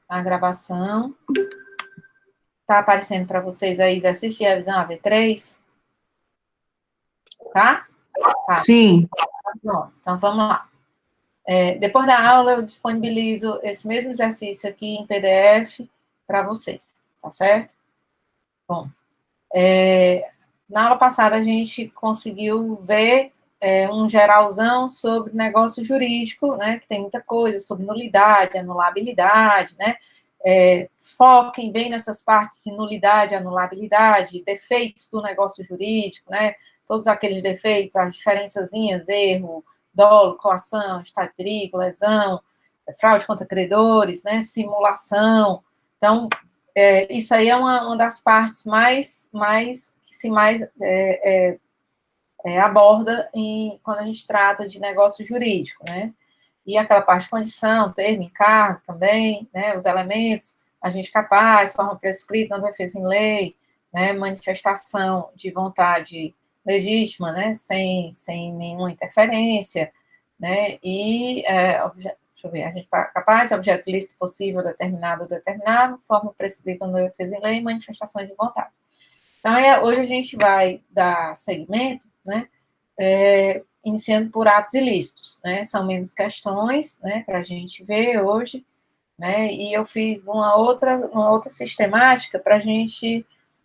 a gravação. Tá aparecendo para vocês aí exercício de revisão AV3? Tá? Tá. Sim. Pronto, então vamos lá. Depois da aula, eu disponibilizo esse mesmo exercício aqui em PDF para vocês, tá certo? Bom, na aula passada a gente conseguiu ver um geralzão sobre negócio jurídico, né, que tem muita coisa sobre nulidade, anulabilidade, né, foquem bem nessas partes de nulidade, anulabilidade, defeitos do negócio jurídico, né, todos aqueles defeitos, as diferençazinhas, erro, dolo, coação, estado de perigo, lesão, fraude contra credores, né, simulação. Então, isso aí é uma das partes que se mais aborda quando a gente trata de negócio jurídico, né? E aquela parte de condição, termo, encargo também, né? Os elementos, agente capaz, forma prescrita, não defesa em lei, né? Manifestação de vontade legítima, né? Sem nenhuma interferência, né? E, deixa eu ver, agente capaz, objeto lícito possível, determinado, forma prescrita, não defesa em lei, manifestação de vontade. Então, hoje a gente vai dar seguimento, né? Iniciando por atos ilícitos, né? São menos questões, né? Para a gente ver hoje, né? E eu fiz uma outra sistemática para a gente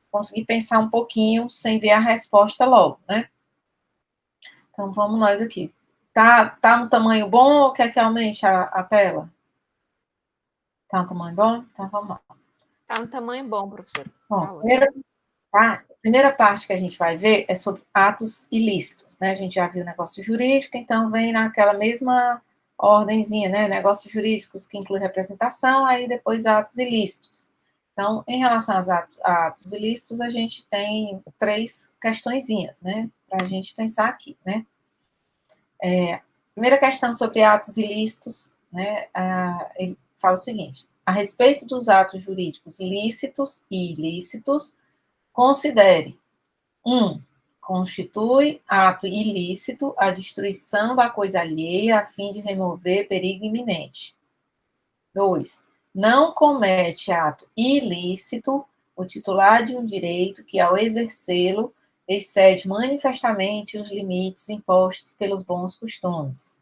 conseguir pensar um pouquinho sem ver a resposta logo, né? Então, vamos nós aqui. Tá um tamanho bom ou quer que aumente a tela? Tá um tamanho bom? Então, vamos lá. Tá um tamanho bom, professor. Bom, a primeira parte que a gente vai ver é sobre atos ilícitos, né? A gente já viu negócio jurídico, então vem naquela mesma ordenzinha, né? Negócios jurídicos que inclui representação, aí depois atos ilícitos. Então, em relação aos atos ilícitos, a gente tem 3 questõezinhas, né? Para a gente pensar aqui, né? Primeira questão sobre atos ilícitos, né? Ele fala o seguinte: a respeito dos atos jurídicos lícitos e ilícitos, considere 1. Constitui ato ilícito a destruição da coisa alheia a fim de remover perigo iminente. 2. Não comete ato ilícito o titular de um direito que, ao exercê-lo, excede manifestamente os limites impostos pelos bons costumes.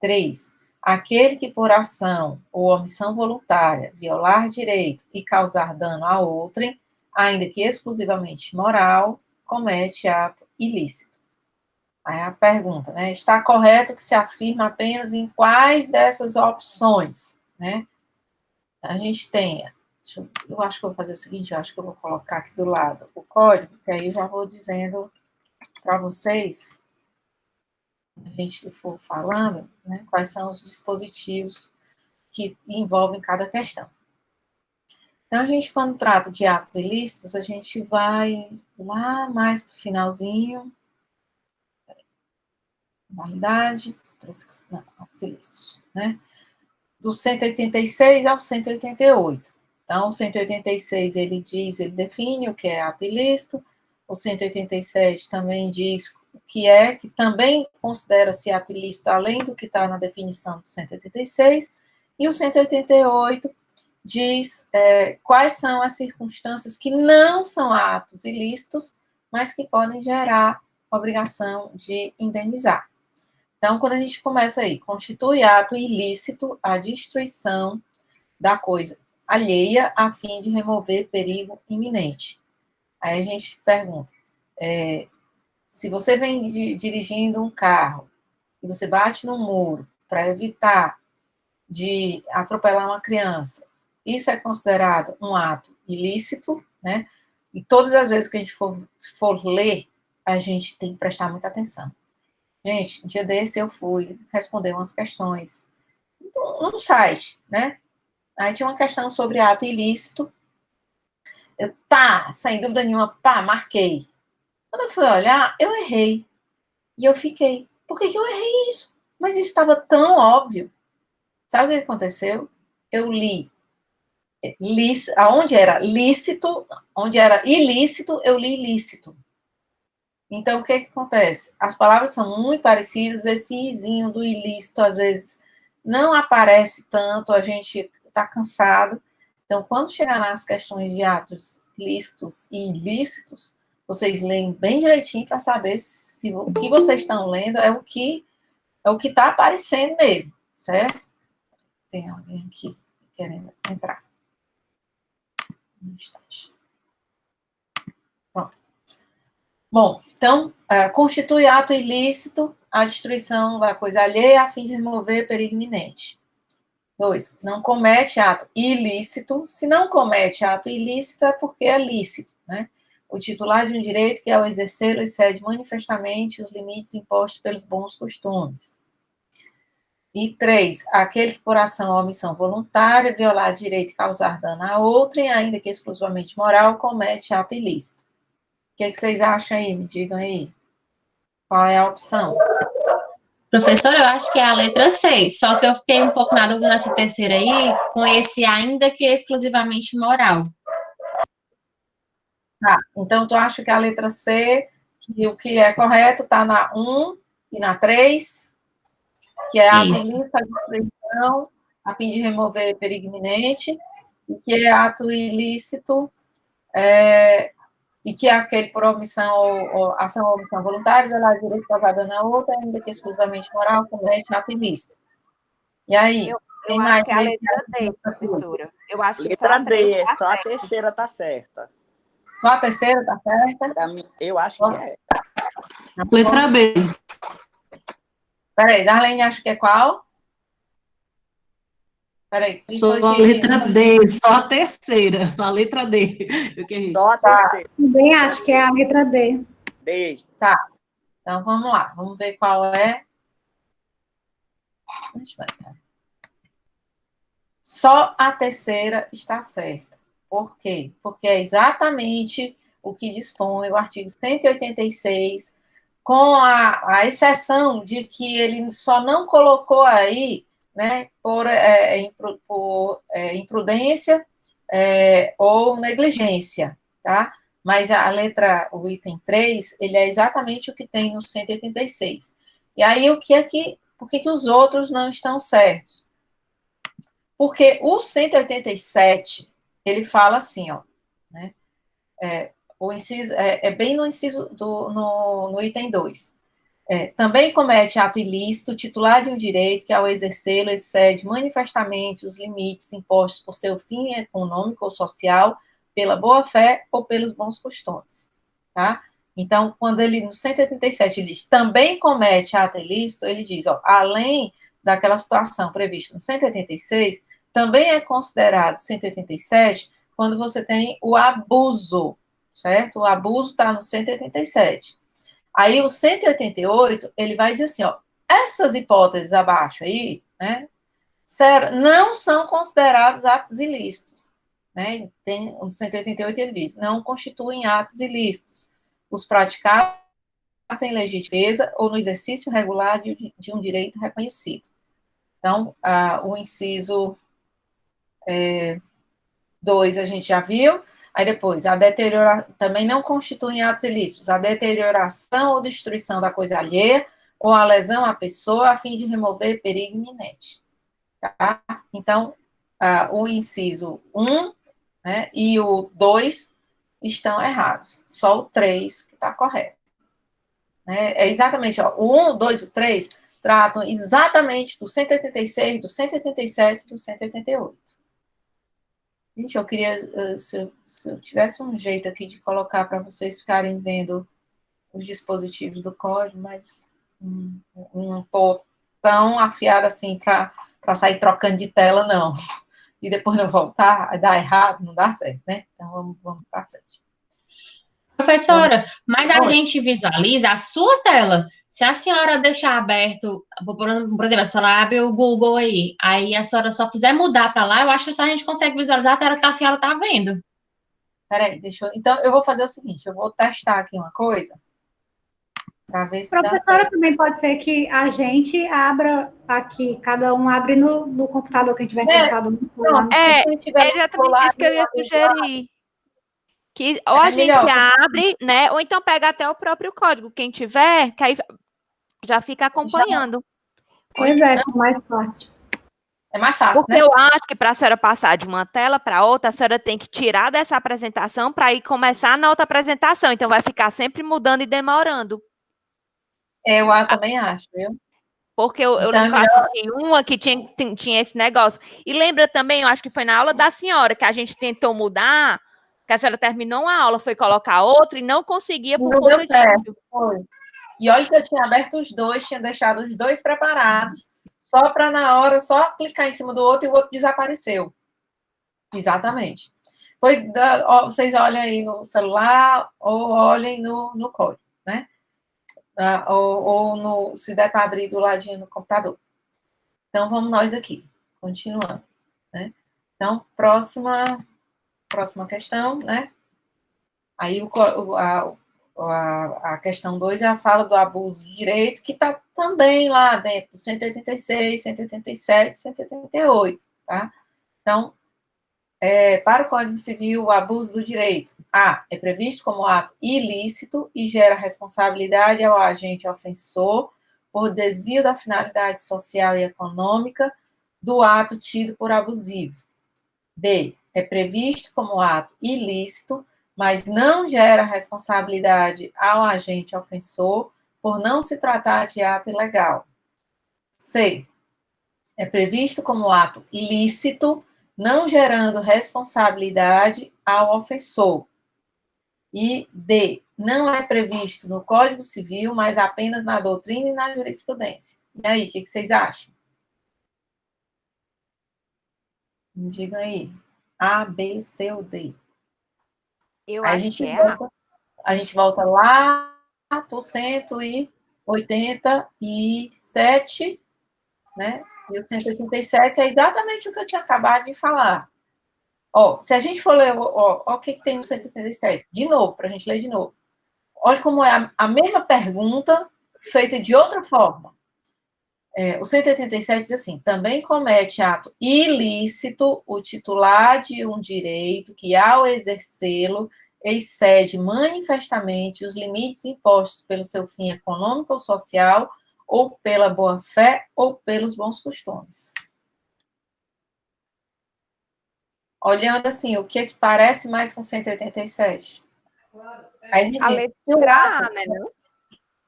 3. Aquele que, por ação ou omissão voluntária, violar direito e causar dano a outrem, ainda que exclusivamente moral, comete ato ilícito. Aí a pergunta, né? Está correto que se afirma apenas em quais dessas opções, né? A gente tem, eu acho que eu vou fazer o seguinte, eu acho que eu vou colocar aqui do lado o código, que aí eu já vou dizendo para vocês, a gente for falando, né, quais são os dispositivos que envolvem cada questão. Então, a gente, quando trata de atos ilícitos, a gente vai lá mais para o finalzinho. Validade, não, atos ilícitos, né? Do 186 ao 188. Então, o 186, ele define o que é ato ilícito. O 187 também diz o que também considera-se ato ilícito, além do que está na definição do 186. E o 188 diz quais são as circunstâncias que não são atos ilícitos, mas que podem gerar obrigação de indenizar. Então, quando a gente começa aí, constitui ato ilícito a destruição da coisa alheia a fim de remover perigo iminente. Aí a gente pergunta, se você vem dirigindo um carro e você bate no muro para evitar de atropelar uma criança, isso é considerado um ato ilícito, né? E todas as vezes que a gente for ler, a gente tem que prestar muita atenção. Gente, um dia desse eu fui responder umas questões num site, né? Aí tinha uma questão sobre ato ilícito. Sem dúvida nenhuma, marquei. Quando eu fui olhar, eu errei. E eu fiquei, por que eu errei isso? Mas isso estava tão óbvio. Sabe o que aconteceu? Eu li onde era lícito, onde era ilícito, eu li ilícito. Então, o que acontece? As palavras são muito parecidas, esse izinho do ilícito, às vezes, não aparece tanto, a gente está cansado. Então, quando chegar nas questões de atos lícitos e ilícitos, vocês leem bem direitinho para saber se o que vocês estão lendo é o que está aparecendo mesmo, certo? Tem alguém aqui querendo entrar. Um instante. Pronto. Bom, então, constitui ato ilícito a destruição da coisa alheia a fim de remover perigo iminente. 2. Não comete ato ilícito. Se não comete ato ilícito, é porque é lícito, né? O titular de um direito que, ao exercê-lo, excede manifestamente os limites impostos pelos bons costumes. E 3. Aquele que, por ação ou omissão voluntária, violar direito e causar dano a outrem, ainda que exclusivamente moral, comete ato ilícito. O que vocês acham aí? Me digam aí. Qual é a opção? Professora, eu acho que é a letra C, só que eu fiquei um pouco na dúvida nessa terceira aí, com esse ainda que exclusivamente moral. Tá, então tu acha que a letra C, que o que é correto está na 1 e na 3, que é ato ilícito, a destruição, a fim de remover perigo iminente, e que é ato ilícito, e que é aquele por omissão ou ação ou omissão voluntária, violar direito causado na outra, ainda que exclusivamente moral, comete ato ilícito. E aí? Eu acho que é a letra D, professora. Eu acho que letra D, só a terceira está certa. Só a terceira está certa? Pra mim, eu acho que é. Letra B. Peraí, Darlene acha que é qual? Peraí. Só a letra D, só a terceira, só a letra D. Só a terceira. Também acho que é a letra D. D. Tá. Então, vamos lá. Vamos ver qual é. Só a terceira está certa. Por quê? Porque é exatamente o que dispõe o artigo 186, com a exceção de que ele só não colocou aí, né, por imprudência ou negligência, tá? Mas a letra, o item 3, ele é exatamente o que tem no 186. E aí, por que os outros não estão certos? Porque o 187, ele fala assim, ó, né? O inciso, bem no inciso, no item 2. Também comete ato ilícito titular de um direito que, ao exercê-lo, excede manifestamente os limites impostos por seu fim econômico ou social, pela boa-fé ou pelos bons costumes, tá? Então, quando ele, no 187, ele diz também comete ato ilícito, ele diz, ó, além daquela situação prevista no 186, também é considerado 187 quando você tem o abuso, certo? O abuso está no 187. Aí o 188, ele vai dizer assim, ó, essas hipóteses abaixo aí, né, não são considerados atos ilícitos, né? Tem, no 188 ele diz, não constituem atos ilícitos os praticados em legítima defesa ou no exercício regular de um direito reconhecido. Então, o inciso 2 a gente já viu. Aí depois, também não constituem atos ilícitos a deterioração ou destruição da coisa alheia ou a lesão à pessoa a fim de remover perigo iminente. Tá? Então, o inciso 1, né, e o 2 estão errados. Só o 3 que está correto. É exatamente, ó, o 1, o 2 e o 3 tratam exatamente do 186, do 187 e do 188. Gente, eu queria, se eu tivesse um jeito aqui de colocar para vocês ficarem vendo os dispositivos do código, mas não estou tão afiada assim para sair trocando de tela, não. E depois não voltar, dar errado, não dá certo, né? Então, vamos para frente. Professora, mas a gente visualiza a sua tela. Se a senhora deixar aberto, por exemplo, a senhora abre o Google aí a senhora só fizer mudar para lá, eu acho que só a gente consegue visualizar a tela que a senhora está vendo. Peraí, então eu vou fazer o seguinte, eu vou testar aqui uma coisa, para ver se dá certo. Professora, também pode ser que a gente abra aqui, cada um abre no computador que a gente vai computador. Pronto, é exatamente isso que eu ia sugerir. Que ou a gente abre, né? Ou então pega até o próprio código, quem tiver, que aí já fica acompanhando. Pois é, mais fácil. É mais fácil, Porque né? eu acho que para a senhora passar de uma tela para outra, a senhora tem que tirar dessa apresentação para ir começar na outra apresentação. Então, vai ficar sempre mudando e demorando. Eu também acho, viu? Porque eu Então, lembro que eu assisti uma que tinha esse negócio. E lembra também, eu acho que foi na aula da senhora, que a gente tentou mudar, que a senhora terminou uma aula, foi colocar outra e não conseguia por não conta deu certo, disso. foi. E olha que eu tinha aberto os dois, tinha deixado os dois preparados, só para na hora, só clicar em cima do outro e o outro desapareceu. Exatamente. Pois vocês olhem aí no celular ou olhem no código, né? Se der para abrir do ladinho no computador. Então, vamos nós aqui, continuando, né? Então, próxima questão, né? Aí a questão 2 é a fala do abuso de direito, que está também lá dentro do 186, 187, 188, tá? Então, para o Código Civil, o abuso do direito, A, é previsto como ato ilícito e gera responsabilidade ao agente ofensor por desvio da finalidade social e econômica do ato tido por abusivo. B, é previsto como ato ilícito, mas não gera responsabilidade ao agente ofensor por não se tratar de ato ilegal. C, é previsto como ato lícito, não gerando responsabilidade ao ofensor. E D, não é previsto no Código Civil, mas apenas na doutrina e na jurisprudência. E aí, o que vocês acham? Me digam aí. A, B, C ou D? Eu Aí acho que é A. a gente volta lá por 187, né? E o 187 é exatamente o que eu tinha acabado de falar. Ó, se a gente for ler, o que tem no 187, de novo, para a gente ler de novo. Olha como é a mesma pergunta feita de outra forma. O 187 diz assim: também comete ato ilícito o titular de um direito que, ao exercê-lo, excede manifestamente os limites impostos pelo seu fim econômico ou social, ou pela boa-fé, ou pelos bons costumes. Olhando assim, o que parece mais com 187? Aí a gente A diz, letra A, né? Não?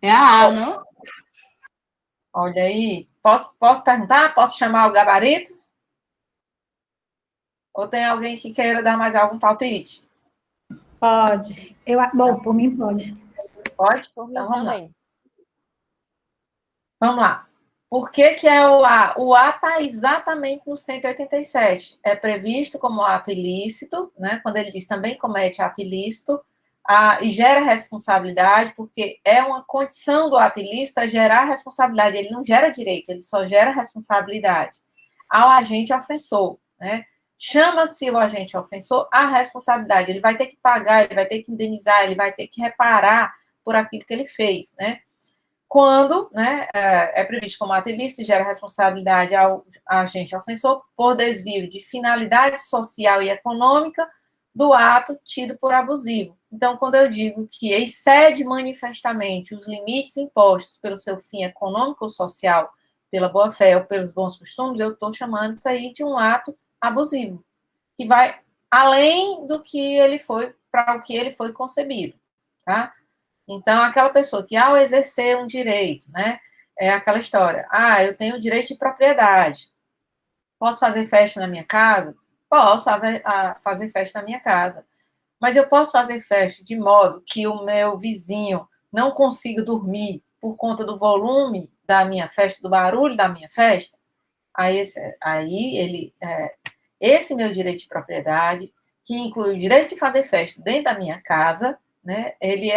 É a A, não? olha aí, posso perguntar? Posso chamar o gabarito? Ou tem alguém que queira dar mais algum palpite? Pode. Bom, por mim pode. Pode? Então vamos lá. Vamos lá. Por que é o A? O A está exatamente no 187. É previsto como ato ilícito, né? Quando ele diz também comete ato ilícito, e gera responsabilidade, porque é uma condição do ato ilícito gerar responsabilidade. Ele não gera direito, ele só gera responsabilidade ao agente ofensor, né? Chama-se o agente ofensor a responsabilidade. Ele vai ter que pagar, ele vai ter que indenizar, ele vai ter que reparar por aquilo que ele fez, né? Quando, né, é previsto como ato ilícito, gera responsabilidade ao agente ofensor por desvio de finalidade social e econômica do ato tido por abusivo. Então, quando eu digo que excede manifestamente os limites impostos pelo seu fim econômico ou social, pela boa-fé ou pelos bons costumes, eu estou chamando isso aí de um ato abusivo, que vai além do que ele foi, para o que ele foi concebido, tá? Então, aquela pessoa que, ao exercer um direito, né, é aquela história, eu tenho o direito de propriedade, posso fazer festa na minha casa? Posso fazer festa na minha casa, mas eu posso fazer festa de modo que o meu vizinho não consiga dormir por conta do volume da minha festa, do barulho da minha festa? Esse meu direito de propriedade, que inclui o direito de fazer festa dentro da minha casa, né, ele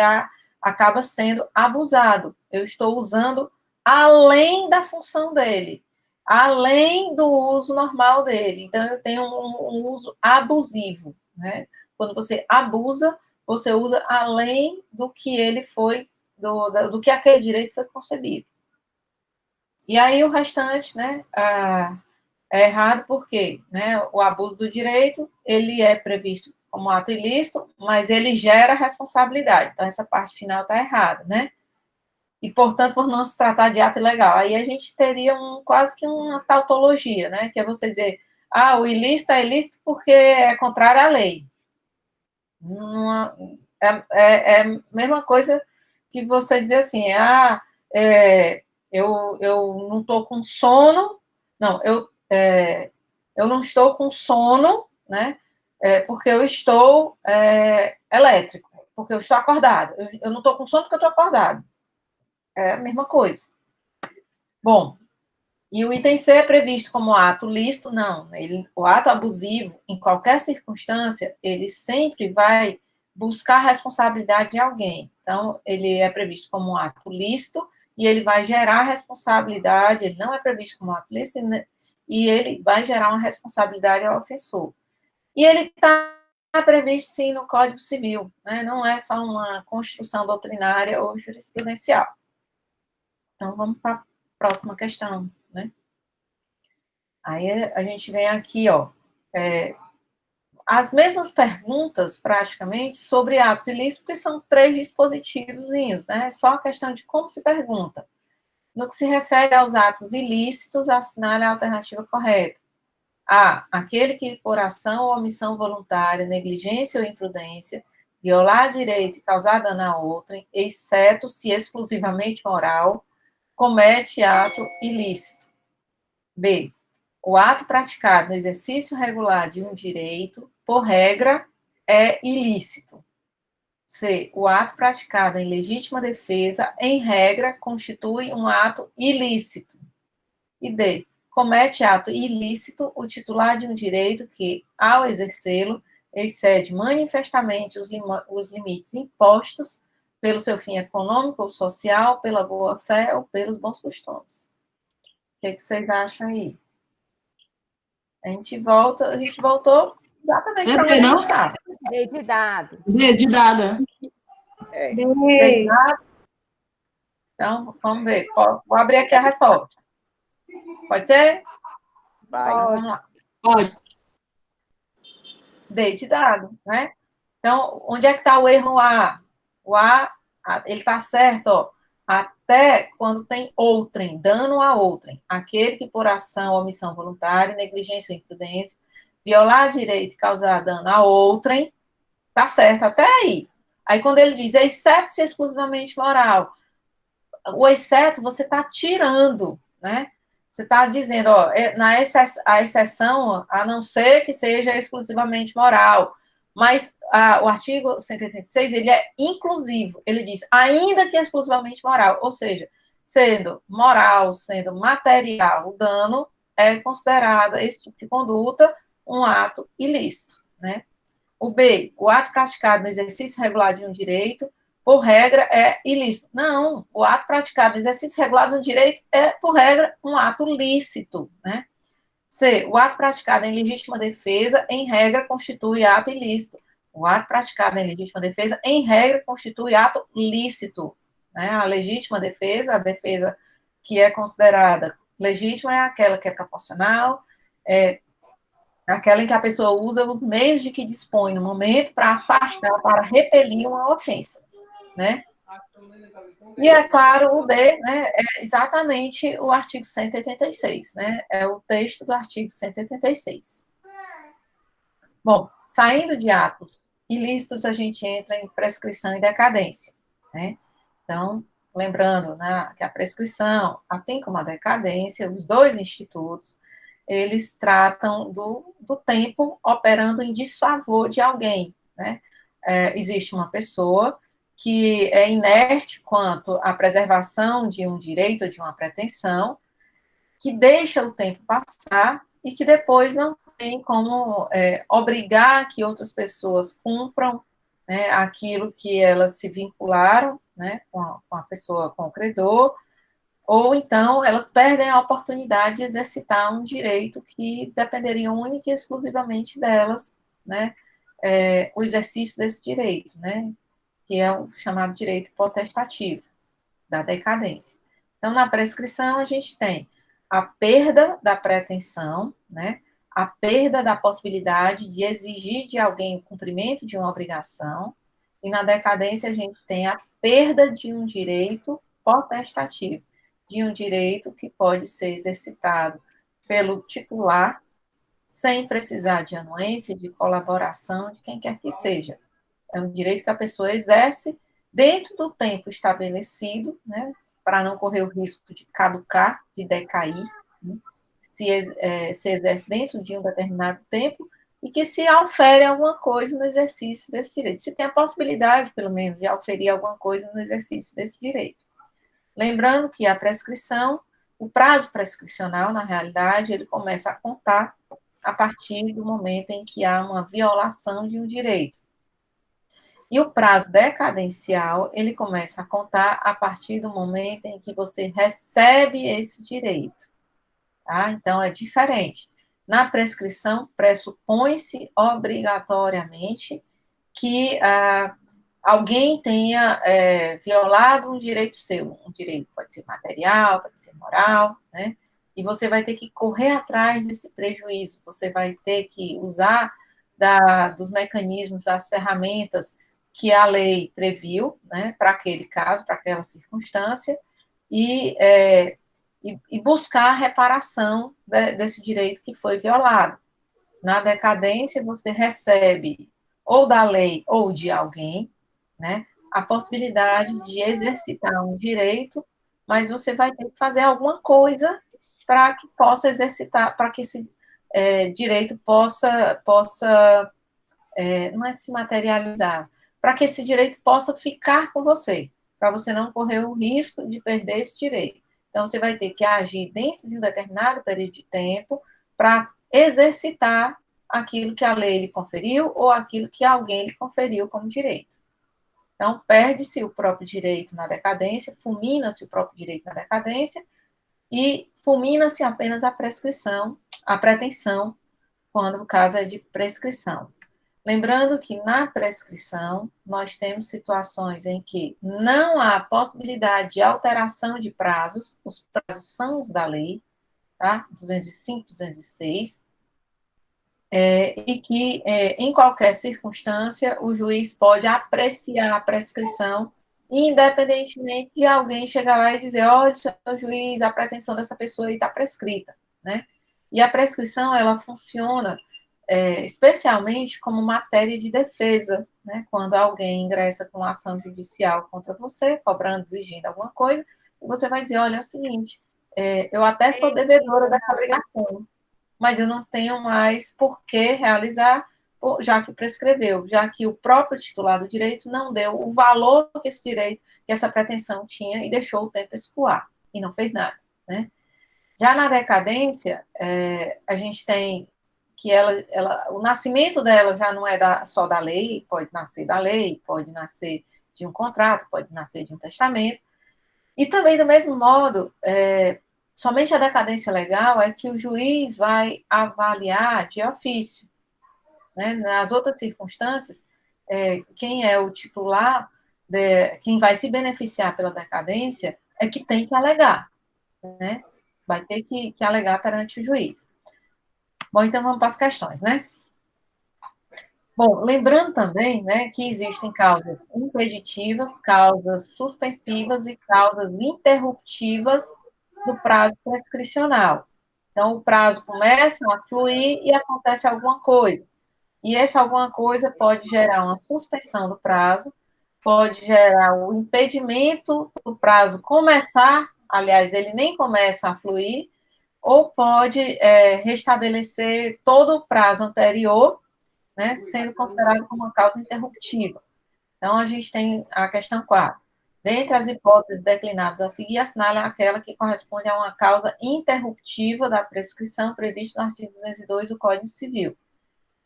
acaba sendo abusado. Eu estou usando além da função dele, além do uso normal dele. Então, eu tenho um uso abusivo, né? Quando você abusa, você usa além do que ele foi, do que aquele direito foi concebido. E aí, o restante, né, é errado porque, né, o abuso do direito, ele é previsto como ato ilícito, mas ele gera responsabilidade. Então, essa parte final está errada, né? e, portanto, por não se tratar de ato ilegal. Aí a gente teria quase que uma tautologia, né? Que é você dizer, o ilícito é ilícito porque é contrário à lei. É a mesma coisa que você dizer assim, eu não estou com sono, não, eu não estou com sono, né? Porque eu estou elétrico, porque eu estou acordado. Eu não estou com sono porque eu estou acordado. É a mesma coisa. Bom, e o item C é previsto como ato lícito? Não. O ato abusivo, em qualquer circunstância, ele sempre vai buscar a responsabilidade de alguém. Então, ele é previsto como um ato lícito e ele vai gerar responsabilidade, ele não é previsto como ato lícito e ele vai gerar uma responsabilidade ao ofensor. E ele está previsto, sim, no Código Civil, né? Não é só uma construção doutrinária ou jurisprudencial. Então, vamos para a próxima questão, né? Aí a gente vem aqui, as mesmas perguntas, praticamente, sobre atos ilícitos, porque são 3 dispositivozinhos, né? Só a questão de como se pergunta. No que se refere aos atos ilícitos, assinale a alternativa correta. A. Aquele que, por ação ou omissão voluntária, negligência ou imprudência, violar direito e causar dano a outrem, exceto se exclusivamente moral, comete ato ilícito. B. O ato praticado no exercício regular de um direito, por regra, é ilícito. C. O ato praticado em legítima defesa, em regra, constitui um ato ilícito. E D. Comete ato ilícito o titular de um direito que, ao exercê-lo, excede manifestamente os limites impostos pelo seu fim econômico ou social, pela boa-fé ou pelos bons costumes. O que vocês acham aí? A gente voltou exatamente para onde a gente estava. D de dado. D de dada. Ei, Então, vamos ver. Vou abrir aqui a resposta. Pode ser? Vai. Vamos lá. Pode. D de dado, né? Então, onde é que está o erro A? O A, ele está certo, ó. Até quando tem outrem, dano a outrem. Aquele que por ação ou omissão voluntária, negligência ou imprudência, violar direito e causar dano a outrem, tá certo, até aí. Aí quando ele diz, exceto se exclusivamente moral, o exceto você está tirando, né? Você está dizendo, a exceção, a não ser que seja exclusivamente moral. Mas o artigo 186, ele é inclusivo. Ele diz, ainda que exclusivamente moral. Ou seja, sendo moral, sendo material, o dano é considerado, esse tipo de conduta, um ato ilícito, né? O B, o ato praticado no exercício regular de um direito, por regra, é ilícito. Não, o ato praticado no exercício regular de um direito é, por regra, um ato lícito, né? C, o ato praticado em legítima defesa, em regra, constitui ato ilícito. O ato praticado em legítima defesa, em regra, constitui ato lícito, né? A legítima defesa, a defesa que é considerada legítima é aquela que é proporcional, aquela em que a pessoa usa os meios de que dispõe no momento para afastar, para repelir uma ofensa, né? E, é claro, o D, né, é exatamente o artigo 186, né? É o texto do artigo 186. Bom, saindo de atos ilícitos, a gente entra em prescrição e decadência, né? Então, lembrando, né, que a prescrição, assim como a decadência, os dois institutos, eles tratam do tempo operando em desfavor de alguém, né? Existe uma pessoa que é inerte quanto à preservação de um direito, de uma pretensão, que deixa o tempo passar e que depois não tem como obrigar que outras pessoas cumpram, né, aquilo que elas se vincularam, né, com a pessoa, com o credor, ou então elas perdem a oportunidade de exercitar um direito que dependeria única e exclusivamente delas, né, o exercício desse direito, né, que é o chamado direito potestativo, da decadência. Então, na prescrição, a gente tem a perda da pretensão, né, a perda da possibilidade de exigir de alguém o cumprimento de uma obrigação, e na decadência a gente tem a perda de um direito potestativo de um direito que pode ser exercitado pelo titular, sem precisar de anuência, de colaboração de quem quer que seja. É um direito que a pessoa exerce dentro do tempo estabelecido, né, para não correr o risco de caducar, de decair, né, se exerce dentro de um determinado tempo e que se aufere alguma coisa no exercício desse direito. Se tem a possibilidade, pelo menos, de auferir alguma coisa no exercício desse direito. Lembrando que a prescrição, o prazo prescricional, na realidade, ele começa a contar a partir do momento em que há uma violação de um direito. E o prazo decadencial, ele começa a contar a partir do momento em que você recebe esse direito. Tá? Então, é diferente. Na prescrição, pressupõe-se obrigatoriamente que alguém tenha violado um direito seu. Um direito pode ser material, pode ser moral, né? E você vai ter que correr atrás desse prejuízo. Você vai ter que usar dos mecanismos, das ferramentas que a lei previu, né, para aquele caso, para aquela circunstância, e buscar a reparação desse direito que foi violado. Na decadência, você recebe, ou da lei ou de alguém, né, a possibilidade de exercitar um direito, mas você vai ter que fazer alguma coisa para que possa exercitar, para que esse direito possa não é se materializar, para que esse direito possa ficar com você, para você não correr o risco de perder esse direito. Então, você vai ter que agir dentro de um determinado período de tempo para exercitar aquilo que a lei lhe conferiu ou aquilo que alguém lhe conferiu como direito. Então, perde-se o próprio direito na decadência, fulmina-se o próprio direito na decadência e fulmina-se apenas a prescrição, a pretensão, quando o caso é de prescrição. Lembrando que na prescrição, nós temos situações em que não há possibilidade de alteração de prazos, os prazos são os da lei, tá? 205, 206, e que, em qualquer circunstância, o juiz pode apreciar a prescrição, independentemente de alguém chegar lá e dizer, olha, senhor juiz, a pretensão dessa pessoa aí está prescrita, né? E a prescrição, ela funciona especialmente como matéria de defesa, né? Quando alguém ingressa com uma ação judicial contra você, cobrando, exigindo alguma coisa, e você vai dizer, olha, é o seguinte, eu até sou devedora dessa obrigação, mas eu não tenho mais por que realizar, já que prescreveu, já que o próprio titular do direito não deu o valor que esse direito, que essa pretensão tinha e deixou o tempo escoar, e não fez nada, né? Já na decadência, a gente tem que o nascimento dela já não é só da lei, pode nascer da lei, pode nascer de um contrato, pode nascer de um testamento, e também, do mesmo modo, somente a decadência legal é que o juiz vai avaliar de ofício, né? Nas outras circunstâncias, quem é o titular, quem vai se beneficiar pela decadência é que tem que alegar, né? Vai ter que alegar perante o juiz. Bom, então vamos para as questões, né? Bom, lembrando também, né, que existem causas impeditivas, causas suspensivas e causas interruptivas do prazo prescricional. Então, o prazo começa a fluir e acontece alguma coisa. E essa alguma coisa pode gerar uma suspensão do prazo, pode gerar o impedimento do prazo começar, aliás, ele nem começa a fluir, ou pode restabelecer todo o prazo anterior, né, sendo considerado como uma causa interruptiva. Então, a gente tem a questão 4. Dentre as hipóteses declinadas a seguir, assinale aquela que corresponde a uma causa interruptiva da prescrição prevista no artigo 202 do Código Civil. O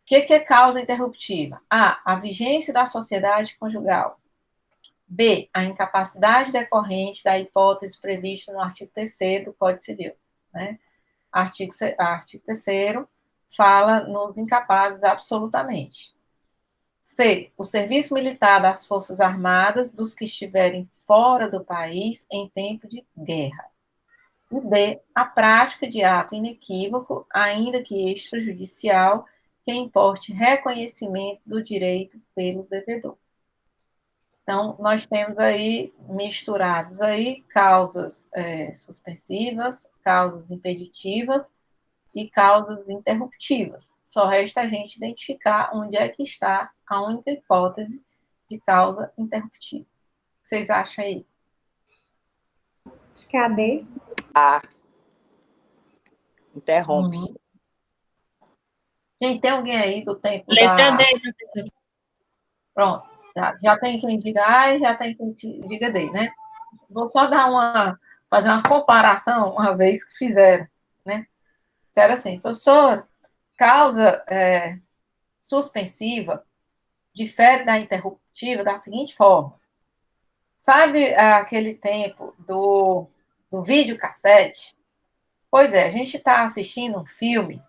que é causa interruptiva? A. A vigência da sociedade conjugal. B. A incapacidade decorrente da hipótese prevista no artigo 3º do Código Civil, né? Artigo 3º fala nos incapazes absolutamente. C. O serviço militar das Forças Armadas dos que estiverem fora do país em tempo de guerra. E D. A prática de ato inequívoco, ainda que extrajudicial, que importe reconhecimento do direito pelo devedor. Então, nós temos aí misturados aí causas suspensivas, causas impeditivas e causas interruptivas. Só resta a gente identificar onde é que está a única hipótese de causa interruptiva. O que vocês acham aí? Acho que é a D. A. Interrompe. Gente, tem alguém aí do tempo Letra da... D, professor. Pronto, já tem quem diga A e já tem quem diga D, né? Vou só fazer uma comparação, uma vez que fizeram, né? Disseram assim, professor, causa suspensiva difere da interruptiva da seguinte forma. Sabe aquele tempo do videocassete? Pois é, a gente está assistindo um filme,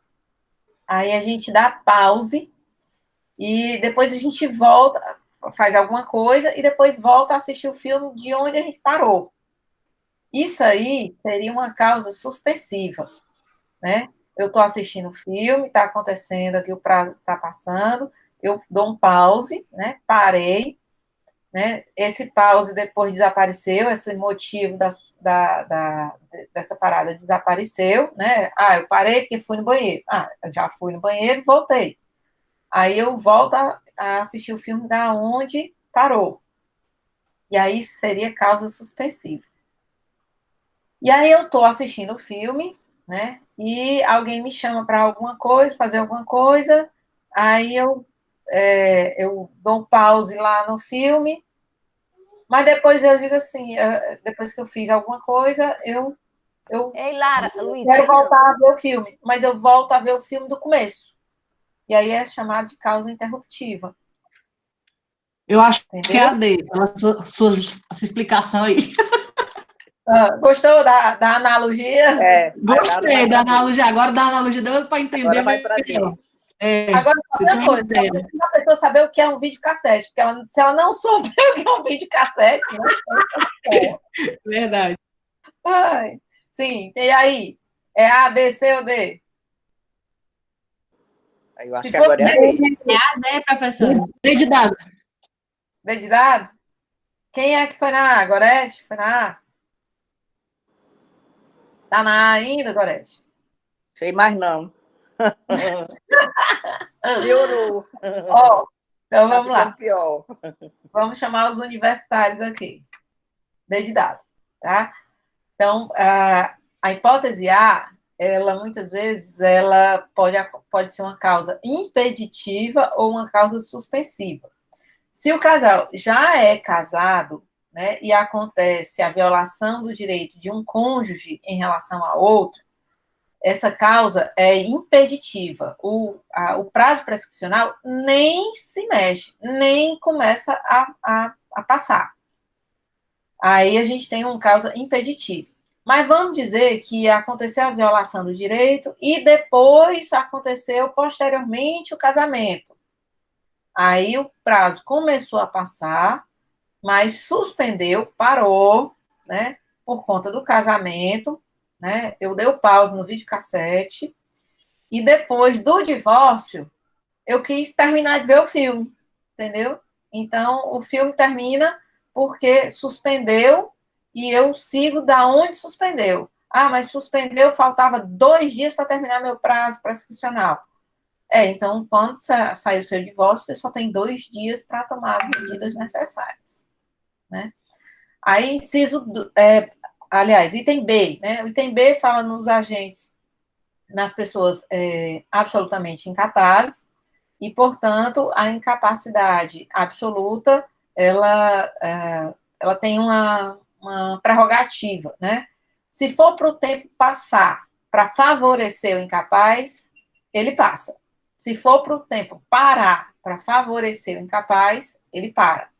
aí a gente dá pause e depois a gente volta, faz alguma coisa e depois volta a assistir o filme de onde a gente parou. Isso aí seria uma causa suspensiva, né? Eu estou assistindo o filme, está acontecendo aqui, o prazo está passando, eu dou um pause, né? Parei, né? Esse pause depois desapareceu, esse motivo dessa parada desapareceu, né? Eu parei porque fui no banheiro. Eu já fui no banheiro e voltei. Aí eu volto a assistir o filme da onde parou. E aí isso seria causa suspensiva. E aí eu estou assistindo o filme, né? E alguém me chama para alguma coisa, fazer alguma coisa, aí eu dou um pause lá no filme, mas depois eu digo assim, depois que eu fiz alguma coisa, eu Ei, Lara, Luísa, quero aí não. voltar a ver o filme, mas eu volto a ver o filme do começo. E aí é chamado de causa interruptiva. Eu acho que é Entendeu? a D, pela sua explicação aí. Gostou da analogia? Gostei da analogia. Agora da analogia deu para entender. Agora vai para D. Agora, uma coisa, a pessoa saber o que é um videocassete, porque se ela não souber o que é um videocassete, né? Verdade. Ai, sim, e aí? É A, B, C ou D? Eu acho que agora é a D. É a D, professor. D de dado. D de dado? Quem é que foi na A? Gorete? Foi na A? Tá na A ainda, Gorete? Sei mais não. Piorou. Então Tá vamos lá. ficando pior. Vamos chamar os universitários aqui. D de dado, tá? Então, a hipótese A, ela muitas vezes ela pode ser uma causa impeditiva ou uma causa suspensiva. Se o casal já é casado, né, e acontece a violação do direito de um cônjuge em relação a outro, essa causa é impeditiva. O prazo prescricional nem se mexe, nem começa a passar. Aí a gente tem uma causa impeditiva. Mas vamos dizer que aconteceu a violação do direito e depois aconteceu posteriormente o casamento. Aí o prazo começou a passar, mas suspendeu, parou, né, por conta do casamento, né? Eu dei o pause no videocassete e depois do divórcio eu quis terminar de ver o filme, entendeu? Então o filme termina porque suspendeu e eu sigo da onde suspendeu. Mas suspendeu, faltava 2 dias para terminar meu prazo prescricional. Então, quando sair o seu divórcio, você só tem 2 dias para tomar as medidas necessárias, né? Aí, item B, né? O item B fala nos agentes, nas pessoas absolutamente incapazes, e, portanto, a incapacidade absoluta, ela tem uma prerrogativa, né? Se for para o tempo passar para favorecer o incapaz, ele passa. Se for para o tempo parar para favorecer o incapaz, ele para.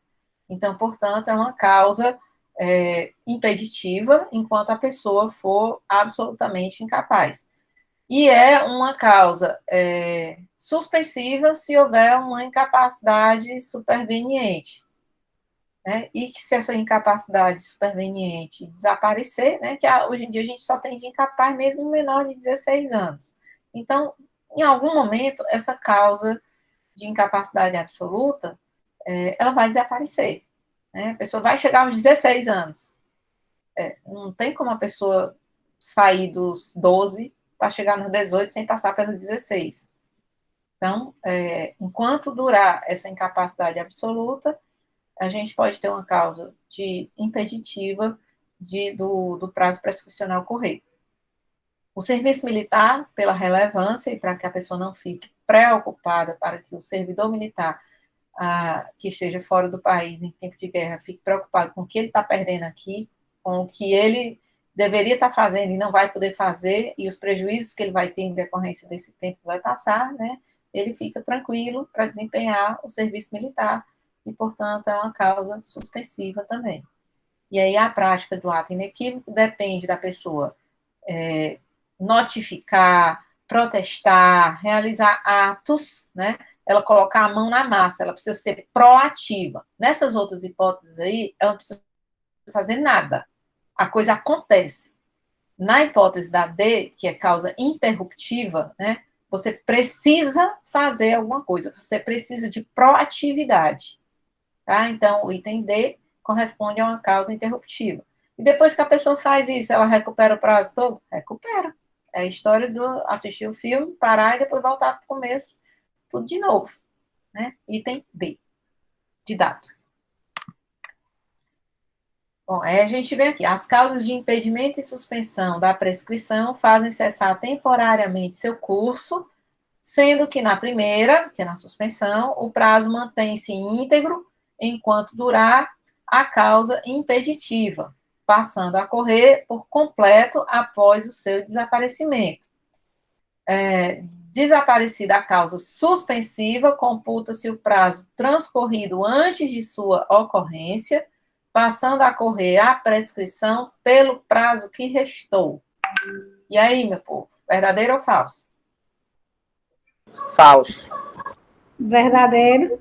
Então, portanto, é uma causa impeditiva enquanto a pessoa for absolutamente incapaz. E é uma causa suspensiva se houver uma incapacidade superveniente. Né? E que se essa incapacidade superveniente desaparecer, né, que hoje em dia a gente só tem de incapaz mesmo menor de 16 anos. Então, em algum momento, essa causa de incapacidade absoluta, ela vai desaparecer. né? A pessoa vai chegar aos 16 anos. Não tem como a pessoa sair dos 12 para chegar nos 18 sem passar pelos 16. Então, enquanto durar essa incapacidade absoluta, a gente pode ter uma causa de impeditiva do prazo prescricional correr. O serviço militar, pela relevância e para que a pessoa não fique preocupada, para que o servidor militar que esteja fora do país em tempo de guerra fique preocupado com o que ele está perdendo aqui, com o que ele deveria estar fazendo e não vai poder fazer, e os prejuízos que ele vai ter em decorrência desse tempo vai passar, né? Ele fica tranquilo para desempenhar o serviço militar, e, portanto, é uma causa suspensiva também. E aí a prática do ato inequívoco depende da pessoa notificar, protestar, realizar atos, né? Ela colocar a mão na massa, ela precisa ser proativa. Nessas outras hipóteses aí, ela não precisa fazer nada. A coisa acontece. Na hipótese da D, que é causa interruptiva, né? Você precisa fazer alguma coisa, você precisa de proatividade. Tá? Então, o item D corresponde a uma causa interruptiva. E depois que a pessoa faz isso, ela recupera o prazo todo? Recupera. É a história do assistir o filme, parar e depois voltar para o começo, tudo de novo. Né? Item D, de dado. Bom, aí a gente vê aqui, as causas de impedimento e suspensão da prescrição fazem cessar temporariamente seu curso, sendo que na primeira, que é na suspensão, o prazo mantém-se íntegro enquanto durar a causa impeditiva, passando a correr por completo após o seu desaparecimento. Desaparecida a causa suspensiva, computa-se o prazo transcorrido antes de sua ocorrência, passando a correr a prescrição pelo prazo que restou. E aí, meu povo, verdadeiro ou falso? Falso. Verdadeiro.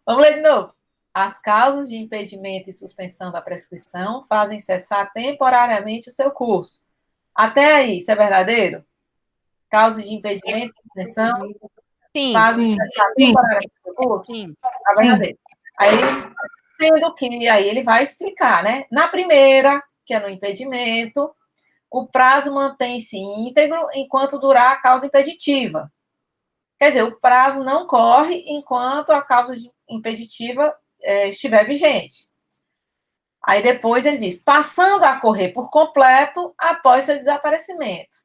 Vamos ler de novo. As causas de impedimento e suspensão da prescrição fazem cessar temporariamente o seu curso. Até aí, isso é verdadeiro? Causa de impedimento e suspensão fazem cessar temporariamente o seu curso? Sim. É verdadeiro. Aí, sendo que aí ele vai explicar, né? Na primeira, que é no impedimento, o prazo mantém-se íntegro enquanto durar a causa impeditiva. Quer dizer, o prazo não corre enquanto a causa impeditiva estiver vigente. Aí depois ele diz, passando a correr por completo após seu desaparecimento.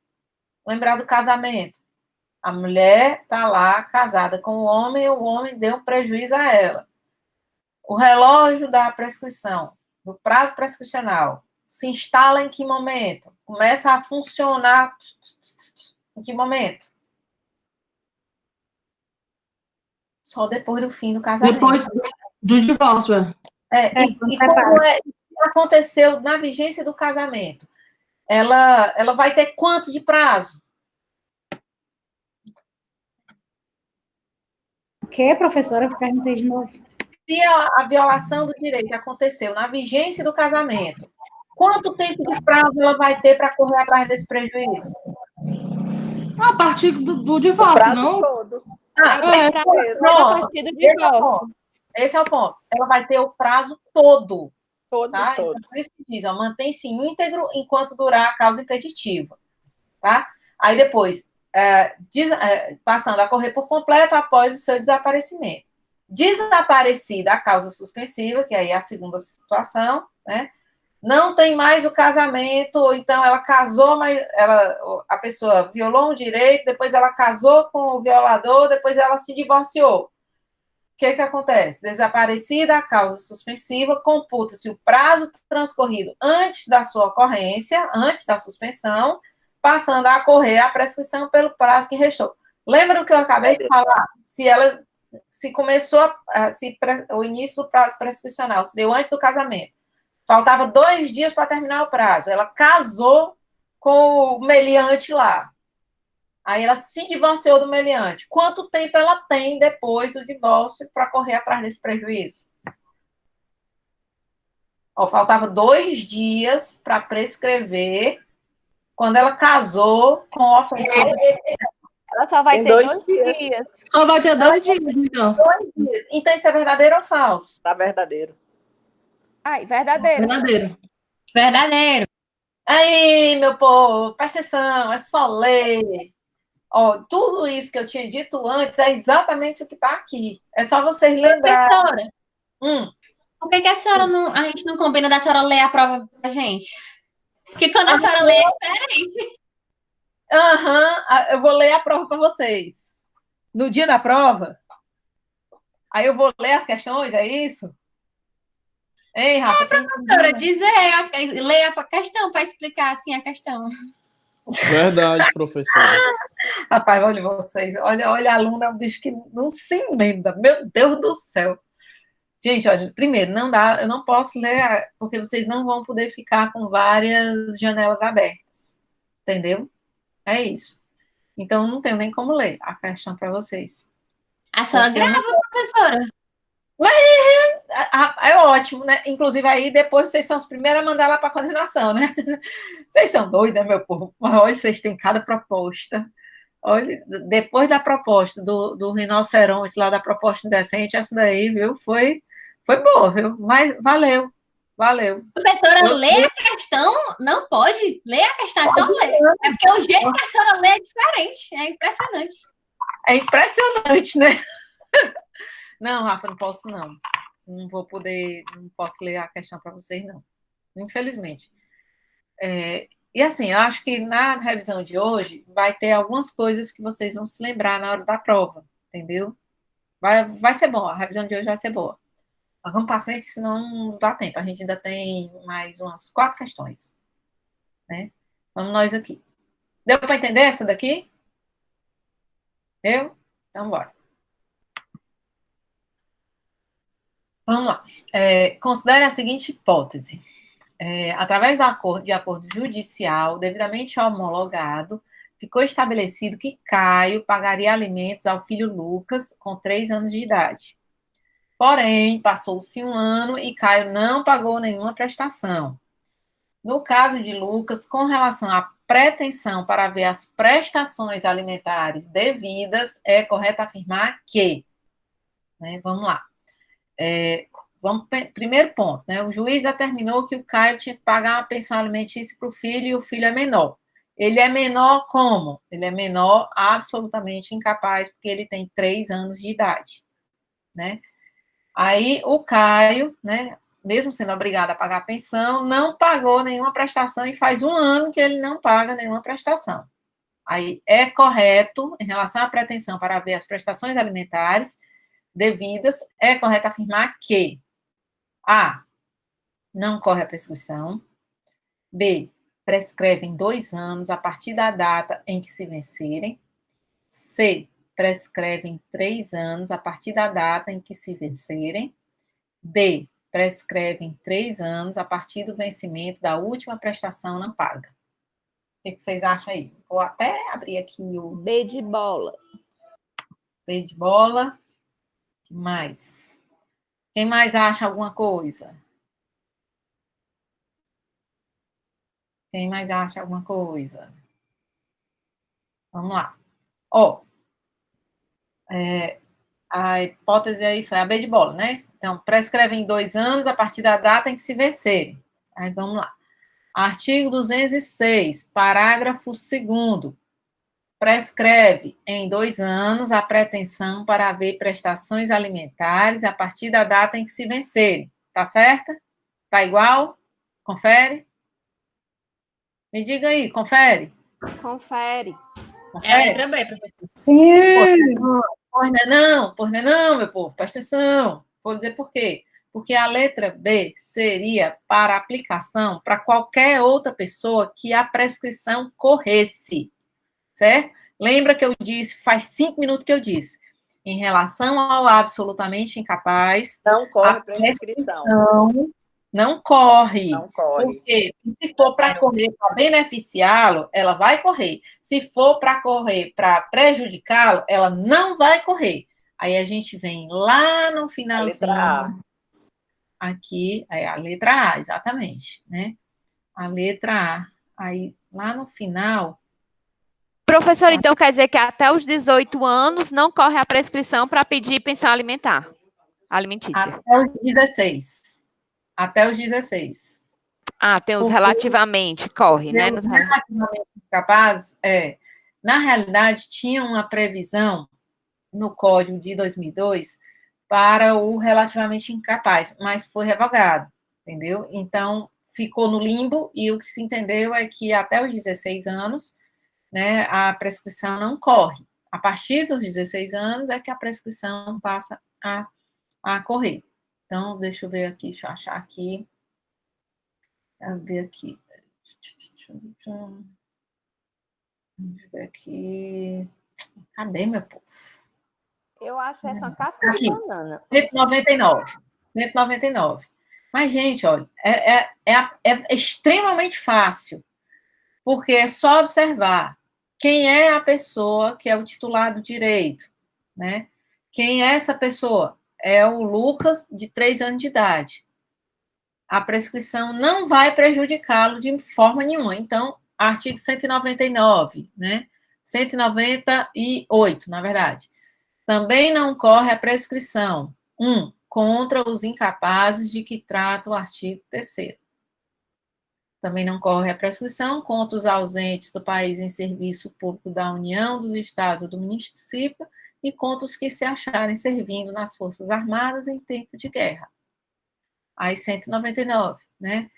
Lembrar do casamento. A mulher está lá casada com o homem deu um prejuízo a ela. O relógio da prescrição, do prazo prescricional, se instala em que momento? Começa a funcionar em que momento? Só depois do fim do casamento. Depois do divórcio. E como aconteceu na vigência do casamento? Ela vai ter quanto de prazo? O que, professora? Perguntei de novo. Se a violação do direito aconteceu na vigência do casamento, quanto tempo de prazo ela vai ter para correr atrás desse prejuízo? A partir do divórcio, não? Todo. A partir do divórcio. Esse é o ponto. Ela vai ter o prazo todo. Todo. Então, por isso que diz, mantém-se íntegro enquanto durar a causa impeditiva. Tá? Aí depois, passando a correr por completo após o seu desaparecimento. Desaparecida a causa suspensiva, que aí é a segunda situação, né? Não tem mais o casamento, ou então ela casou, mas a pessoa violou um direito, depois ela casou com o violador, depois ela se divorciou. O que acontece? Desaparecida a causa suspensiva, computa-se o prazo transcorrido antes da sua ocorrência, antes da suspensão, passando a correr a prescrição pelo prazo que restou. Lembra do que eu acabei de falar? Se começou o início do prazo prescricional, se deu antes do casamento, faltava 2 dias para terminar o prazo, ela casou com o meliante lá, aí ela se divorciou do meliante. Quanto tempo ela tem depois do divórcio para correr atrás desse prejuízo? Faltava 2 dias para prescrever quando ela casou com o ofensor. Ela só vai Tem ter 2 dois dias. dias. Só vai ter 2 dias, então. Então, isso é verdadeiro ou falso? Tá verdadeiro. Ai, verdadeiro. Verdadeiro. Verdadeiro. Aí, meu povo, presta atenção, é só ler. Ó, tudo isso que eu tinha dito antes é exatamente o que está aqui. É só vocês lembrarem. Professora, Hum. por que a senhora não, a gente não combina da senhora ler a prova pra gente? Porque quando a senhora lê é diferente. Eu vou ler a prova para vocês. No dia da prova, aí eu vou ler as questões, é isso? Hein, Rafa? Professora, dizer, lê a questão para explicar assim a questão. Verdade, professora. Rapaz, olha vocês. Olha, aluno é um bicho que não se emenda. Meu Deus do céu. Gente, olha, primeiro, não dá, eu não posso ler, porque vocês não vão poder ficar com várias janelas abertas. Entendeu? É isso. Então, não tenho nem como ler a questão para vocês. A senhora Porque eu grava, professora. É ótimo, né? Inclusive, aí depois vocês são os primeiros a mandar lá para a coordenação, né? Vocês são doidos, né, meu povo? Mas olha, vocês têm cada proposta. Olha, depois da proposta do rinoceronte, lá da proposta indecente, essa daí, viu? Foi boa, viu? Mas valeu. Professora, Eu lê a questão, não pode. Lê a questão, é só ler. É porque o jeito que a senhora lê é diferente. É impressionante. É impressionante, né? Não, Rafa, não posso, não. Não vou poder, não posso ler a questão para vocês, não. Infelizmente. E assim, eu acho que na revisão de hoje vai ter algumas coisas que vocês vão se lembrar na hora da prova, entendeu? Vai ser bom, a revisão de hoje vai ser boa. Mas vamos para frente, senão não dá tempo. A gente ainda tem mais umas 4 questões, né? Vamos nós aqui. Deu para entender essa daqui? Deu? Então, bora. Vamos lá. Considere a seguinte hipótese. Através de acordo judicial devidamente homologado, ficou estabelecido que Caio pagaria alimentos ao filho Lucas com 3 anos de idade. Porém, passou-se 1 ano e Caio não pagou nenhuma prestação. No caso de Lucas, com relação à pretensão para ver as prestações alimentares devidas, é correto afirmar que, né, vamos lá. Primeiro ponto, né? O juiz determinou que o Caio tinha que pagar uma pensão alimentícia para o filho e o filho é menor. Ele é menor como? Ele é menor absolutamente incapaz, porque ele tem 3 anos de idade, né? Aí o Caio, né, mesmo sendo obrigado a pagar a pensão, não pagou nenhuma prestação e faz 1 ano que ele não paga nenhuma prestação. Aí é correto, em relação à pretensão para ver as prestações alimentares devidas, é correto afirmar que A, não corre a prescrição. B, prescreve em 2 anos a partir da data em que se vencerem. C, prescreve em 3 anos a partir da data em que se vencerem. D, prescreve em 3 anos a partir do vencimento da última prestação não paga. O que vocês acham aí? Vou até abrir aqui o B de bola. B de bola. O que mais? Quem mais acha alguma coisa? Quem mais acha alguma coisa? Vamos lá. A hipótese aí foi a B de bola, né? Então, prescreve em 2 anos a partir da data em que se vencerem. Aí, vamos lá. Artigo 206, parágrafo 2º. Prescreve em 2 anos a pretensão para haver prestações alimentares a partir da data em que se vencerem. Tá certo? Tá igual? Confere? Me diga aí, confere? Confere. É a letra B, professor. Sim. Pois não é não, meu povo, presta atenção. Vou dizer por quê. Porque a letra B seria para aplicação para qualquer outra pessoa que a prescrição corresse, certo? Lembra que eu disse, faz 5 minutos que eu disse, em relação ao absolutamente incapaz, Não corre a prescrição. não corre. Não corre. Porque se for para correr para beneficiá-lo, ela vai correr. Se for para correr para prejudicá-lo, ela não vai correr. Aí a gente vem lá no finalzinho. A letra A. Aqui, a letra A, exatamente, né? A letra A. Aí, lá no final, Professor, então quer dizer que até os 18 anos não corre a prescrição para pedir pensão alimentícia? Até os 16. Até os 16. Ah, tem os Porque relativamente, corre, né? os relativamente incapazes, na realidade, tinha uma previsão no Código de 2002 para o relativamente incapaz, mas foi revogado, entendeu? Então, ficou no limbo e o que se entendeu é que até os 16 anos, né, a prescrição não corre. A partir dos 16 anos é que a prescrição passa a correr. Então, deixa eu ver aqui, deixa eu achar aqui. Deixa eu ver aqui. Deixa eu ver aqui. Cadê, meu povo? Eu acho essa uma casca de banana. 199. 199. Mas, gente, olha, é extremamente fácil, porque é só observar quem é a pessoa que é o titular do direito, né? Quem é essa pessoa? É o Lucas, de 3 anos de idade. A prescrição não vai prejudicá-lo de forma nenhuma. Então, artigo 199, né? 198, na verdade. Também não corre a prescrição. 1. Contra os incapazes de que trata o artigo 3º. Também não corre a prescrição contra os ausentes do país em serviço público da União, dos Estados ou do município e contra os que se acharem servindo nas Forças Armadas em tempo de guerra. Aí, 199, né?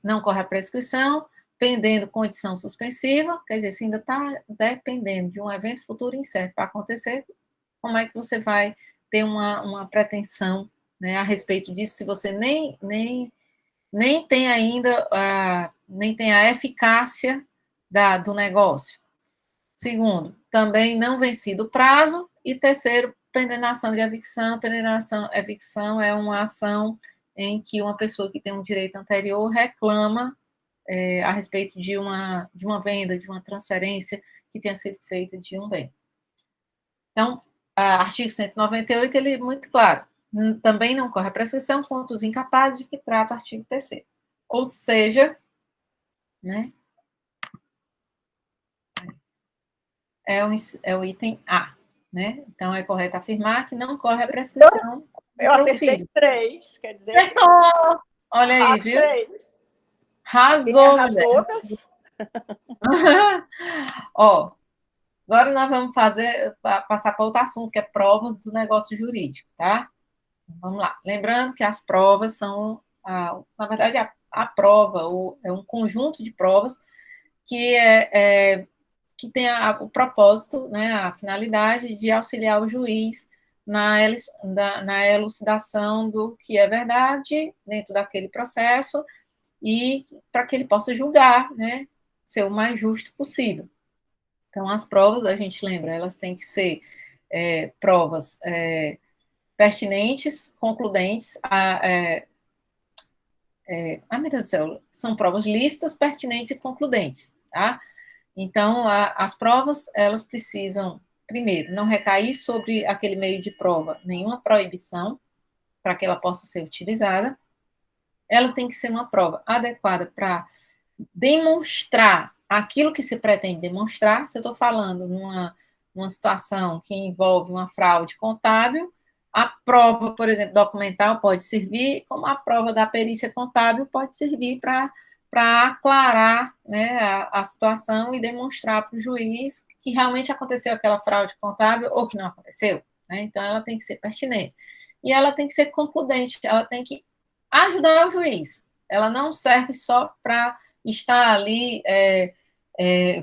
Não corre a prescrição, pendendo condição suspensiva, quer dizer, se ainda está dependendo de um evento futuro incerto para acontecer, como é que você vai ter uma pretensão, né, a respeito disso, se você nem tem ainda, nem tem a eficácia do negócio. Segundo, também não vencido o prazo. E terceiro, penetração de evicção. Evicção é uma ação em que uma pessoa que tem um direito anterior reclama a respeito de uma venda, de uma transferência que tenha sido feita de um bem. Então, artigo 198, ele é muito claro. Também não corre a prescrição contra os incapazes de que trata o artigo 3º. Ou seja, né, é o item A, né? Então, é correto afirmar que não corre a prescrição. Eu acertei 3, quer dizer... Acertou! Olha aí, viu? Arrasou, mulher. Todas. Ó, agora nós vamos passar para outro assunto, que é provas do negócio jurídico, tá? Vamos lá. Lembrando que as provas são, na verdade, a prova é um conjunto de provas que tem o propósito, né, a finalidade de auxiliar o juiz na elucidação do que é verdade dentro daquele processo e para que ele possa julgar, né, ser o mais justo possível. Então, as provas, a gente lembra, elas têm que ser provas pertinentes, concludentes, meu Deus do céu, são provas lícitas, pertinentes e concludentes, tá? Então, as provas, elas precisam, primeiro, não recair sobre aquele meio de prova nenhuma proibição para que ela possa ser utilizada. Ela tem que ser uma prova adequada para demonstrar aquilo que se pretende demonstrar. Se eu estou falando numa situação que envolve uma fraude contábil, a prova, por exemplo, documental pode servir, como a prova da perícia contábil pode servir para aclarar, né, a situação e demonstrar para o juiz que realmente aconteceu aquela fraude contábil ou que não aconteceu, né? Então, ela tem que ser pertinente. E ela tem que ser concludente, ela tem que ajudar o juiz. Ela não serve só para estar ali,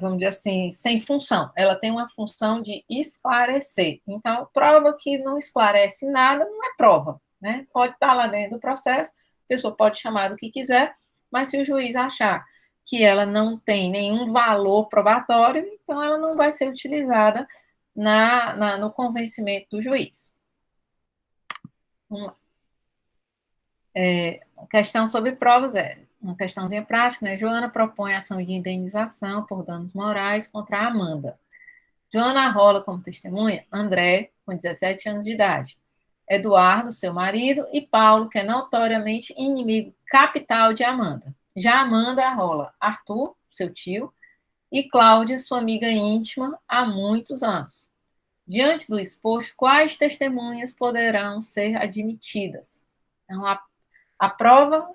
vamos dizer assim, sem função. Ela tem uma função de esclarecer. Então, prova que não esclarece nada não é prova, né? Pode estar lá dentro do processo, a pessoa pode chamar do que quiser, mas se o juiz achar que ela não tem nenhum valor probatório, então ela não vai ser utilizada no convencimento do juiz. Vamos lá. Questão sobre provas uma questãozinha prática, né? Joana propõe ação de indenização por danos morais contra a Amanda. Joana arrola como testemunha André, com 17 anos de idade, Eduardo, seu marido, e Paulo, que é notoriamente inimigo capital de Amanda. Já Amanda arrola Arthur, seu tio, e Cláudia, sua amiga íntima, há muitos anos. Diante do exposto, quais testemunhas poderão ser admitidas? Então, a prova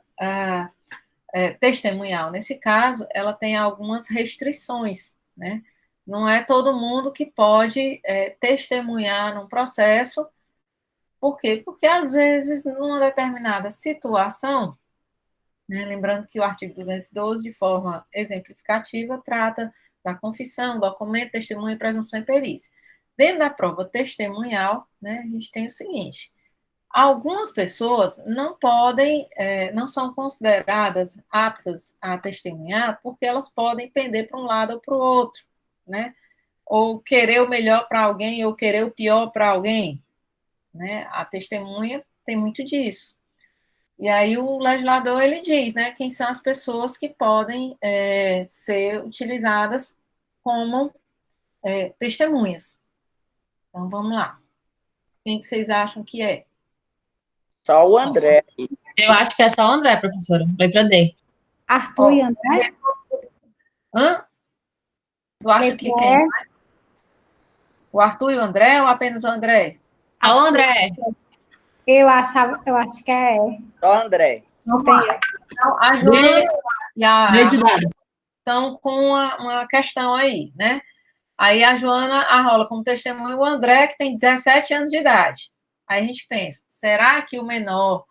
testemunhal, nesse caso, ela tem algumas restrições, né? Não é todo mundo que pode testemunhar num processo. Por quê? Porque, às vezes, numa determinada situação, né, lembrando que o artigo 212, de forma exemplificativa, trata da confissão, documento, testemunha, presunção e perícia. Dentro da prova testemunhal, né, a gente tem o seguinte: algumas pessoas não podem, não são consideradas aptas a testemunhar porque elas podem pender para um lado ou para o outro, né? Ou querer o melhor para alguém ou querer o pior para alguém, né? A testemunha tem muito disso. E aí o legislador, ele diz, né, quem são as pessoas que podem ser utilizadas como testemunhas. Então, vamos lá. Quem que vocês acham que é? Só o André. Eu acho que é só o André, professora. Letra D. Arthur e André? Hã? Tu acha que quem? O Arthur e o André ou apenas o André? Só o André. Eu acho que é. Só o André. Não tem. Então, a Joana e a Lei dada. estão com uma questão aí, né? Aí a Joana arrola como testemunho o André, que tem 17 anos de idade. Aí a gente pensa, será que o menor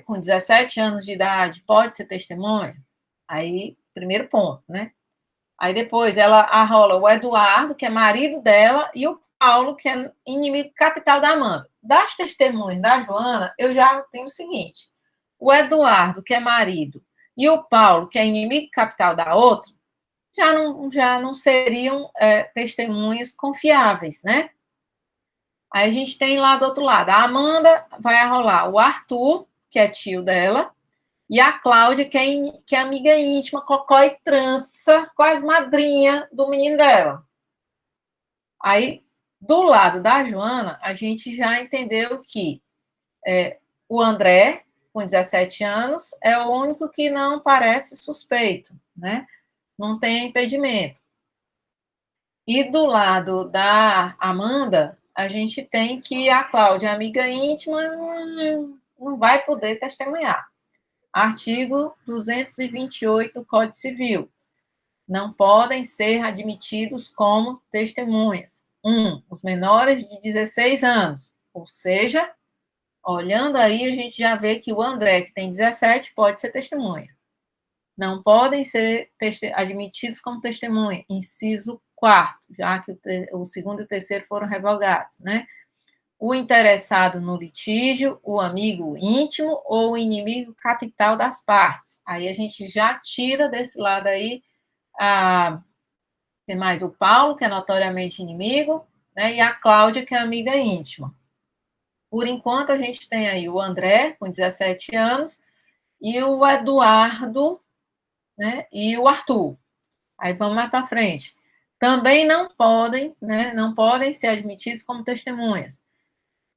com 17 anos de idade pode ser testemunha? Aí, primeiro ponto, né? Aí depois ela arrola o Eduardo, que é marido dela, e o Paulo, que é inimigo capital da Amanda. Das testemunhas da Joana, eu já tenho o seguinte: o Eduardo, que é marido, e o Paulo, que é inimigo capital da outra, já não seriam testemunhas confiáveis, né? Aí a gente tem lá do outro lado, a Amanda vai arrolar o Arthur, que é tio dela, e a Cláudia, que é amiga íntima, cocó e trança, quase madrinha do menino dela. Aí, do lado da Joana, a gente já entendeu que o André, com 17 anos, é o único que não parece suspeito, né? Não tem impedimento. E do lado da Amanda, a gente tem que a Cláudia, amiga íntima, não vai poder testemunhar. Artigo 228 do Código Civil. Não podem ser admitidos como testemunhas. 1. Os menores de 16 anos. Ou seja, olhando aí, a gente já vê que o André, que tem 17, pode ser testemunha. Não podem ser admitidos como testemunha. Inciso 4º, já que o segundo e o terceiro foram revogados, né? O interessado no litígio, o amigo íntimo ou o inimigo capital das partes. Aí a gente já tira desse lado aí tem mais o Paulo, que é notoriamente inimigo, né, e a Cláudia, que é amiga íntima. Por enquanto, a gente tem aí o André, com 17 anos, e o Eduardo, né, e o Arthur. Aí vamos mais para frente. Também não podem ser admitidos como testemunhas.